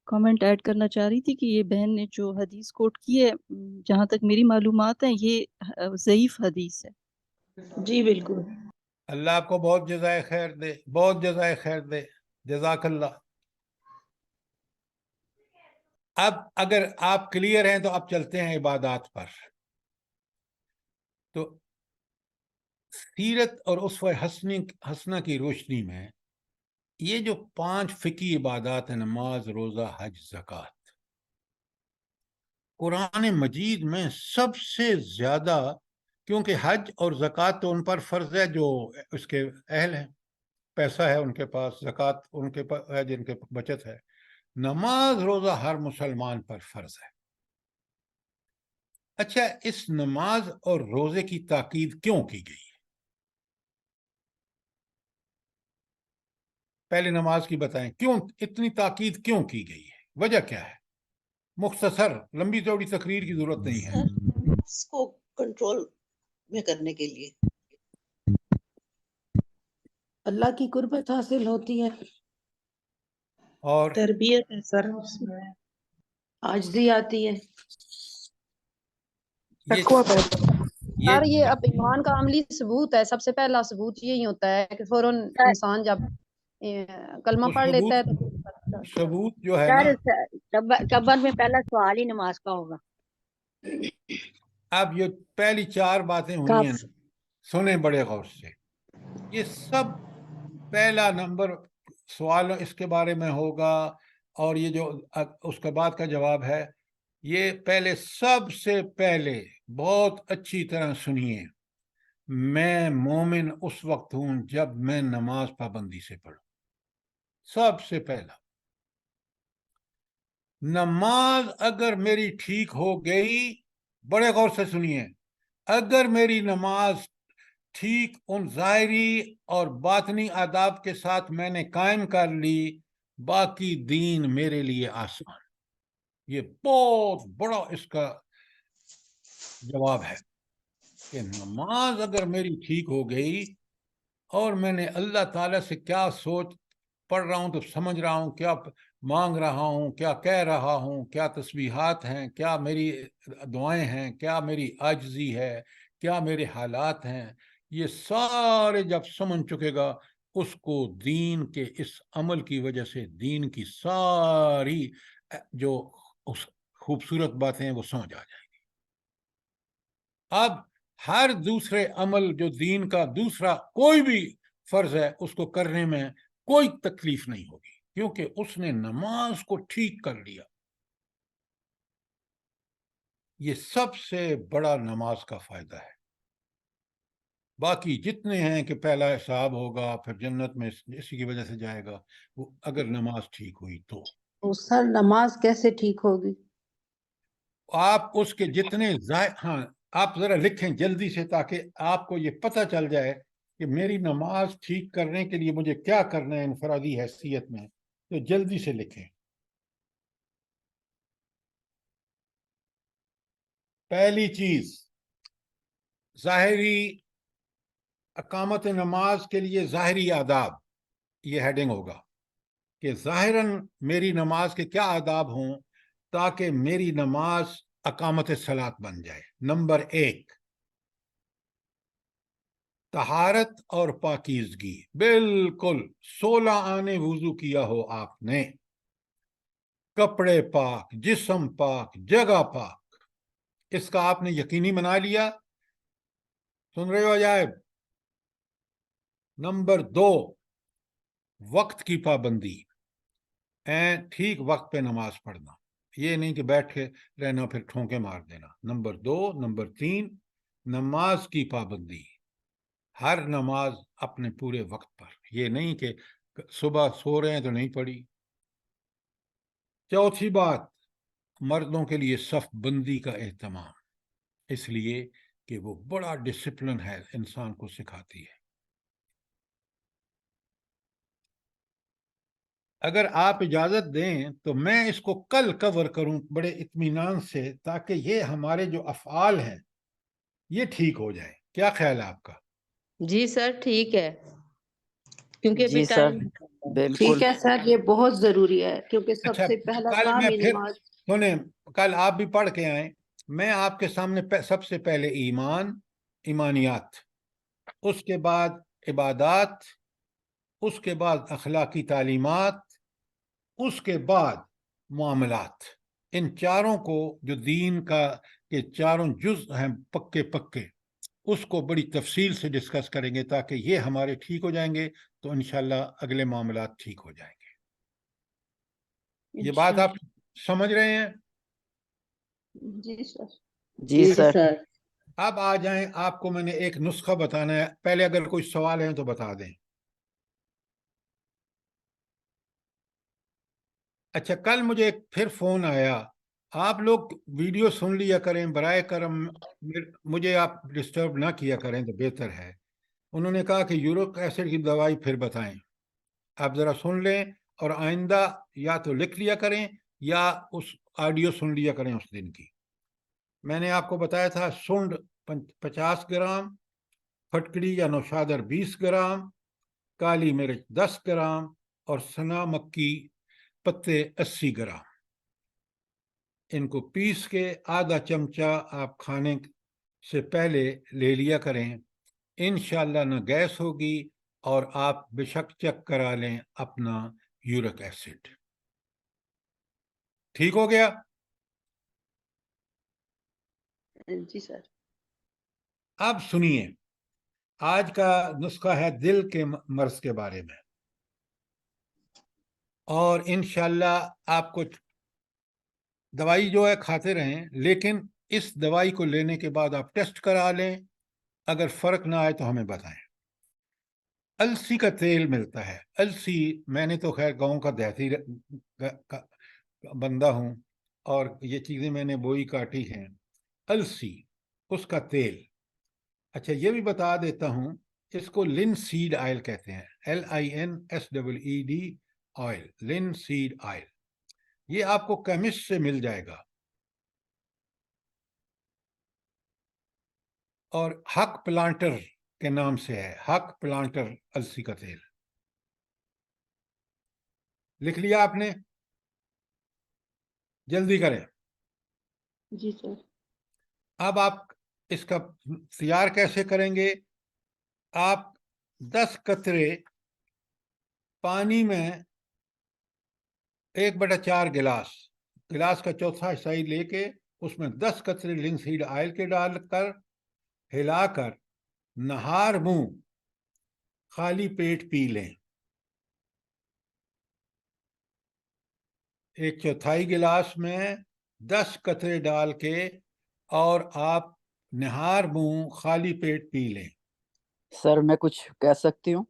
کامنٹ ایڈ کرنا چاہ رہی تھی کہ یہ بہن نے جو حدیث کوٹ کی ہے جہاں تک میری معلومات ہیں یہ ضعیف حدیث ہے. جی بالکل. اللہ آپ کو بہت جزائے خیر دے, بہت جزائے خیر دے, جزاک اللہ. اب اگر آپ کلیئر ہیں تو اب چلتے ہیں عبادات پر. تو سیرت اور اسوہ حسنہ کی روشنی میں یہ جو 5 فقہی عبادات ہیں, نماز, روزہ, حج, زکوٰۃ, قرآن مجید میں سب سے زیادہ, کیونکہ حج اور زکوٰۃ تو ان پر فرض ہے جو اس کے اہل ہیں, پیسہ ہے ان کے پاس, زکوٰۃ ان کے پاس ہے جن کے بچت ہے. نماز روزہ ہر مسلمان پر فرض ہے. اچھا, اس نماز اور روزے کی تاکید کیوں کی گئی ہے؟ پہلے نماز کی بتائیں, کیوں اتنی تاکید کیوں کی گئی ہے, وجہ کیا ہے؟ مختصر, لمبی چوڑی تقریر کی ضرورت نہیں ہے. اس کو کنٹرول میں کرنے کے لیے اللہ کی قربت حاصل ہوتی ہے اور تربیت ہے سر اس میں. عاجزی آتی ہے. یہ سر یہ اب ایمان کا عملی ثبوت ہے. سب سے پہلا ثبوت یہی ہوتا ہے کہ فوراً انسان جب کلمہ تو پڑھ لیتا ہے تو ثبوت جو ہے نا, سر قبر میں پہلا سوال ہی نماز کا ہوگا. اب یہ پہلی 4 باتیں ہوئی ہیں, سنیں بڑے غور سے. یہ سب پہلا نمبر سوال اس کے بارے میں ہوگا, اور یہ جو اس کے بعد کا جواب ہے, یہ پہلے سب سے پہلے بہت اچھی طرح سنیے. میں مومن اس وقت ہوں جب میں نماز پابندی سے پڑھوں. سب سے پہلا, نماز اگر میری ٹھیک ہو گئی, بڑے غور سے سنیے, اگر میری نماز ٹھیک ان ظاہری اور باطنی آداب کے ساتھ میں نے قائم کر لی, باقی دین میرے لیے آسان. یہ بہت بڑا اس کا جواب ہے کہ نماز اگر میری ٹھیک ہو گئی اور میں نے اللہ تعالیٰ سے کیا سوچ پڑھ رہا ہوں تو سمجھ رہا ہوں, کیا مانگ رہا ہوں, کیا کہہ رہا ہوں, کیا تسبیحات ہیں, کیا میری دعائیں ہیں, کیا میری عاجزی ہے, کیا میرے حالات ہیں, یہ سارے جب سمجھ چکے گا, اس کو دین کے اس عمل کی وجہ سے دین کی ساری جو خوبصورت باتیں ہیں وہ سمجھ آ جائیں گی. اب ہر دوسرے عمل جو دین کا دوسرا کوئی بھی فرض ہے, اس کو کرنے میں کوئی تکلیف نہیں ہوگی, کیونکہ اس نے نماز کو ٹھیک کر لیا. یہ سب سے بڑا نماز کا فائدہ ہے. باقی جتنے ہیں کہ پہلا حساب ہوگا, پھر جنت میں اسی کی وجہ سے جائے گا, وہ اگر نماز ٹھیک ہوئی تو. سر نماز کیسے ٹھیک ہوگی؟ آپ اس کے جتنے ہاں, آپ ذرا لکھیں جلدی سے تاکہ آپ کو یہ پتہ چل جائے کہ میری نماز ٹھیک کرنے کے لیے مجھے کیا کرنا ہے انفرادی حیثیت میں. تو جلدی سے لکھیں. پہلی چیز, ظاہری اقامت نماز کے لیے ظاہری آداب, یہ ہیڈنگ ہوگا کہ ظاہراً میری نماز کے کیا آداب ہوں تاکہ میری نماز اقامت صلاۃ بن جائے. نمبر 1, طہارت اور پاکیزگی. بالکل 16 آنے وضو کیا ہو آپ نے, کپڑے پاک, جسم پاک, جگہ پاک, اس کا آپ نے یقینی بنا لیا. سن رہے ہو عجائب؟ نمبر 2, وقت کی پابندی, ٹھیک وقت پہ نماز پڑھنا, یہ نہیں کہ بیٹھ کے رہنا پھر ٹھونکے مار دینا. نمبر 2. نمبر 3, نماز کی پابندی, ہر نماز اپنے پورے وقت پر, یہ نہیں کہ صبح سو رہے ہیں تو نہیں پڑھی. چوتھی بات, مردوں کے لیے صف بندی کا اہتمام, اس لیے کہ وہ بڑا ڈسپلن ہے, انسان کو سکھاتی ہے. اگر آپ اجازت دیں تو میں اس کو کل کور کروں بڑے اطمینان سے, تاکہ یہ ہمارے جو افعال ہیں یہ ٹھیک ہو جائیں. کیا خیال ہے آپ کا؟ جی سر ٹھیک ہے. کیونکہ جی ابھی سر ٹائم بالکل ٹھیک ہے سر، یہ بہت ضروری ہے کیونکہ سب اچھا سے پہلا کل کام میں ہی پھر نماز. سنیں، کل آپ بھی پڑھ کے آئیں، میں آپ کے سامنے سب سے پہلے ایمان، ایمانیات، اس کے بعد عبادات، اس کے بعد اخلاقی تعلیمات، اس کے بعد معاملات، ان چاروں کو جو دین کا کے چاروں جز ہیں پکے پکے، اس کو بڑی تفصیل سے ڈسکس کریں گے تاکہ یہ ہمارے ٹھیک ہو جائیں گے تو انشاءاللہ اگلے معاملات ٹھیک ہو جائیں گے. یہ بات آپ سمجھ رہے ہیں؟ جی سر. جی جی سر سر. اب آ جائیں، آپ کو میں نے ایک نسخہ بتانا ہے، پہلے اگر کوئی سوال ہے تو بتا دیں. اچھا کل مجھے ایک پھر فون آیا، آپ لوگ ویڈیو سن لیا کریں برائے کرم، مجھے آپ ڈسٹرب نہ کیا کریں تو بہتر ہے. انہوں نے کہا کہ یورک ایسڈ کی دوائی پھر بتائیں. آپ ذرا سن لیں اور آئندہ یا تو لکھ لیا کریں یا اس آڈیو سن لیا کریں اس دن کی. میں نے آپ کو بتایا تھا سنڈ 50 گرام، پھٹکڑی یا نوشادر 20 گرام، کالی مرچ 10 گرام اور سنا مکی پتے 80 گرام. ان کو پیس کے آدھا چمچہ آپ کھانے سے پہلے لے لیا کریں. انشاءاللہ نہ گیس ہوگی اور آپ بے شک چیک کرا لیں اپنا یورک ایسڈ. ٹھیک ہو گیا؟ جی سر. اب سنیے، آج کا نسخہ ہے دل کے مرض کے بارے میں، اور انشاءاللہ آپ کو دوائی جو ہے کھاتے رہیں، لیکن اس دوائی کو لینے کے بعد آپ ٹیسٹ کرا لیں، اگر فرق نہ آئے تو ہمیں بتائیں. السی کا تیل ملتا ہے. السی، میں نے تو خیر گاؤں کا دیہاتی بندہ ہوں اور یہ چیزیں میں نے بوئی کاٹی ہیں. السی، اس کا تیل. اچھا یہ بھی بتا دیتا ہوں، اس کو لن سیڈ آئل کہتے ہیں، LINSEED آئل، لن سیڈ آئل. یہ آپ کو کیمسٹ سے مل جائے گا. اور حق پلانٹر کے نام سے ہے، حق پلانٹر السی کا تیل. لکھ لیا آپ نے؟ جلدی کریں. جی سر. اب آپ اس کا تیار کیسے کریں گے؟ آپ 10 قطرے پانی میں 1/4 گلاس کا چوتھا حصہ ہی لے کے اس میں 10 قطرے لنسیڈ آئل کے ڈال کر ہلا کر نہار منہ خالی پیٹ پی لیں. 1/4 گلاس میں 10 قطرے ڈال کے اور آپ نہار منہ خالی پیٹ پی لیں. سر میں کچھ کہہ سکتی ہوں؟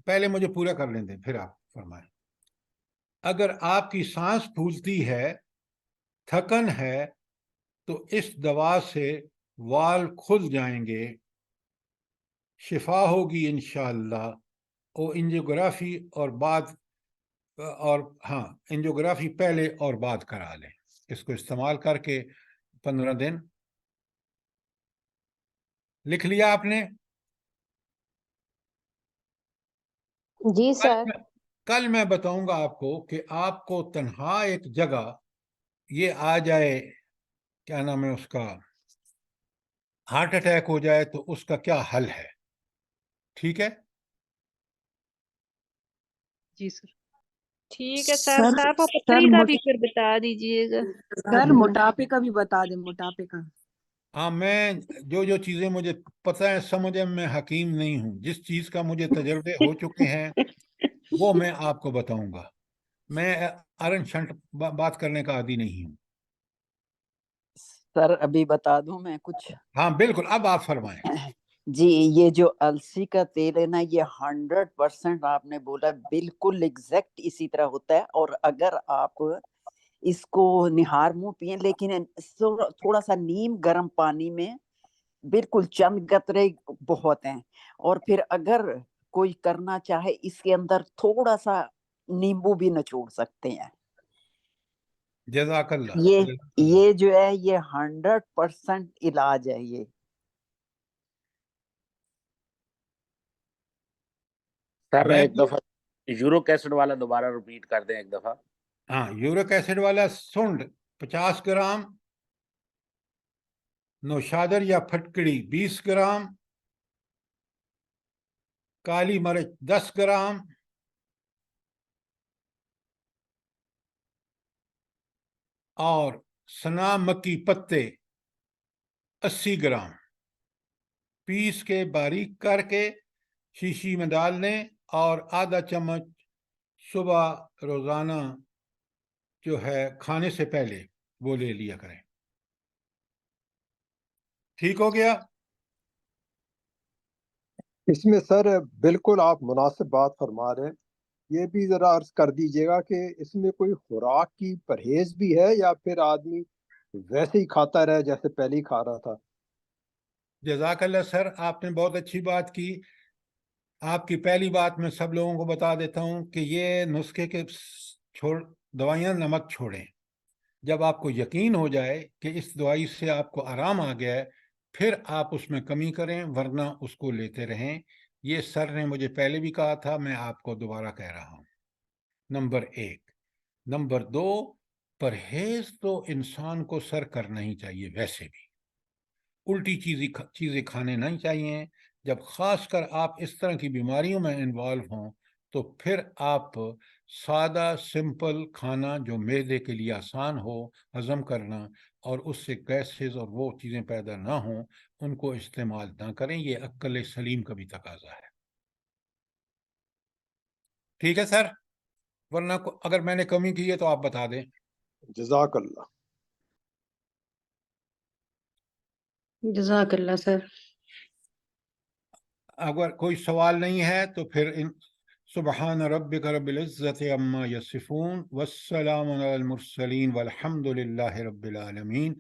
پہلے مجھے پورا کر لیں دیں پھر آپ فرمائیں. اگر آپ کی سانس پھولتی ہے، تھکن ہے، تو اس دوا سے وال کھل جائیں گے، شفا ہوگی انشاءاللہ. اور انجیوگرافی انجیوگرافی پہلے اور بعد کرا لیں. اس کو استعمال کر کے 15 دن. لکھ لیا آپ نے؟ جی سر. کل میں بتاؤں گا آپ کو کہ آپ کو تنہا ایک جگہ یہ آ جائے، کیا نام ہے اس کا، ہارٹ اٹیک ہو جائے تو اس کا کیا حل ہے. ٹھیک ہے؟ جی سر. ٹھیک ہے سر. سر صاحب سر پتھری کا بھی پھر بتا دیجئے گا. سر موٹاپے کا بھی بتا دیں، موٹاپے کا. ہاں، میں جو چیزیں مجھے پتہ ہے سمجھے، میں حکیم نہیں ہوں. جس چیز کا مجھے تجربے ہو چکے ہیں وہ میں آپ کو بتاؤں گا. میں ارن شنٹ بات کرنے کا عادی نہیں ہوں. سر ابھی بتا دوں میں کچھ؟ ہاں بالکل، اب آپ فرمائیں. جی، یہ جو السی کا تیل ہے نا، یہ 100% آپ نے بولا بالکل ایگزیکٹ اسی طرح ہوتا ہے. اور اگر آپ اس کو نہار منہ پئیں، لیکن تھوڑا سا نیم گرم پانی میں بالکل چند قطرے بہت ہیں. اور پھر اگر کوئی کرنا چاہے اس کے اندر تھوڑا سا نیمبو بھی نچوڑ سکتے ہیں. جزاک اللہ. یہ جو ہے یہ 100% علاج ہے. یہ سر میں ایک دفعہ یورک ایسڈ والا دوبارہ ریپیٹ کر دیں ایک دفعہ. ہاں یورک ایسڈ والا سنڈ 50 گرام، نوشادر یا پھٹکڑی 20 گرام، کالی مرچ 10 گرام، اور سنا مکی پتے 80 گرام پیس کے باریک کر کے شیشی میں ڈال دیں، اور آدھا چمچ صبح روزانہ جو ہے کھانے سے پہلے وہ لے لیا کریں. ٹھیک ہو گیا؟ اس میں سر بالکل آپ مناسب بات فرما رہے ہیں. یہ بھی ذرا عرض کر دیجئے گا کہ اس میں کوئی خوراک کی پرہیز بھی ہے یا پھر آدمی ویسے ہی کھاتا رہے جیسے پہلے ہی کھا رہا تھا؟ جزاک اللہ سر، آپ نے بہت اچھی بات کی. آپ کی پہلی بات میں سب لوگوں کو بتا دیتا ہوں کہ یہ نسخے کے دوائیاں نمک چھوڑیں. جب آپ کو یقین ہو جائے کہ اس دوائی سے آپ کو آرام آ گیا ہے، پھر آپ اس میں کمی کریں، ورنہ اس کو لیتے رہیں. یہ سر نے مجھے پہلے بھی کہا تھا، میں آپ کو دوبارہ کہہ رہا ہوں. نمبر 1. نمبر 2، پرہیز تو انسان کو سر کرنا ہی چاہیے. ویسے بھی الٹی چیزیں کھانے نہیں چاہیے. جب خاص کر آپ اس طرح کی بیماریوں میں انوالو ہوں تو پھر آپ سادہ سمپل کھانا جو معدے کے لیے آسان ہو ہضم کرنا، اور اس سے گیسز اور وہ چیزیں پیدا نہ ہوں، ان کو استعمال نہ کریں. یہ عقل سلیم کا بھی تقاضا ہے. ٹھیک ہے سر؟ ورنہ اگر میں نے کمی کی ہے تو آپ بتا دیں. جزاک اللہ. جزاک اللہ سر. اگر کوئی سوال نہیں ہے تو پھر سبحان ربک رب العزت عما یصفون والسلام علی المرسلین والحمد للہ رب العالمین.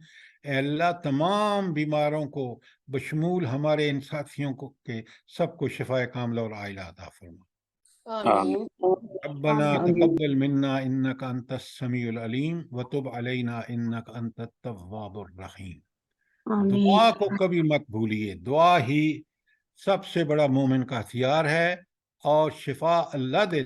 اے اللہ تمام بیماروں کو بشمول ہمارے ان ساتھیوں کو کے سب کو شفاء کاملہ اور عاجلہ عطا فرما. آمین. ربنا آمین. تقبل منا انک انت السمیع العلیم وتب علینا انک انت التواب الرحیم. آمین. دعا کو کبھی مت بھولیے. دعا ہی سب سے بڑا مومن کا ہتھیار ہے، اور شفا اللہ دے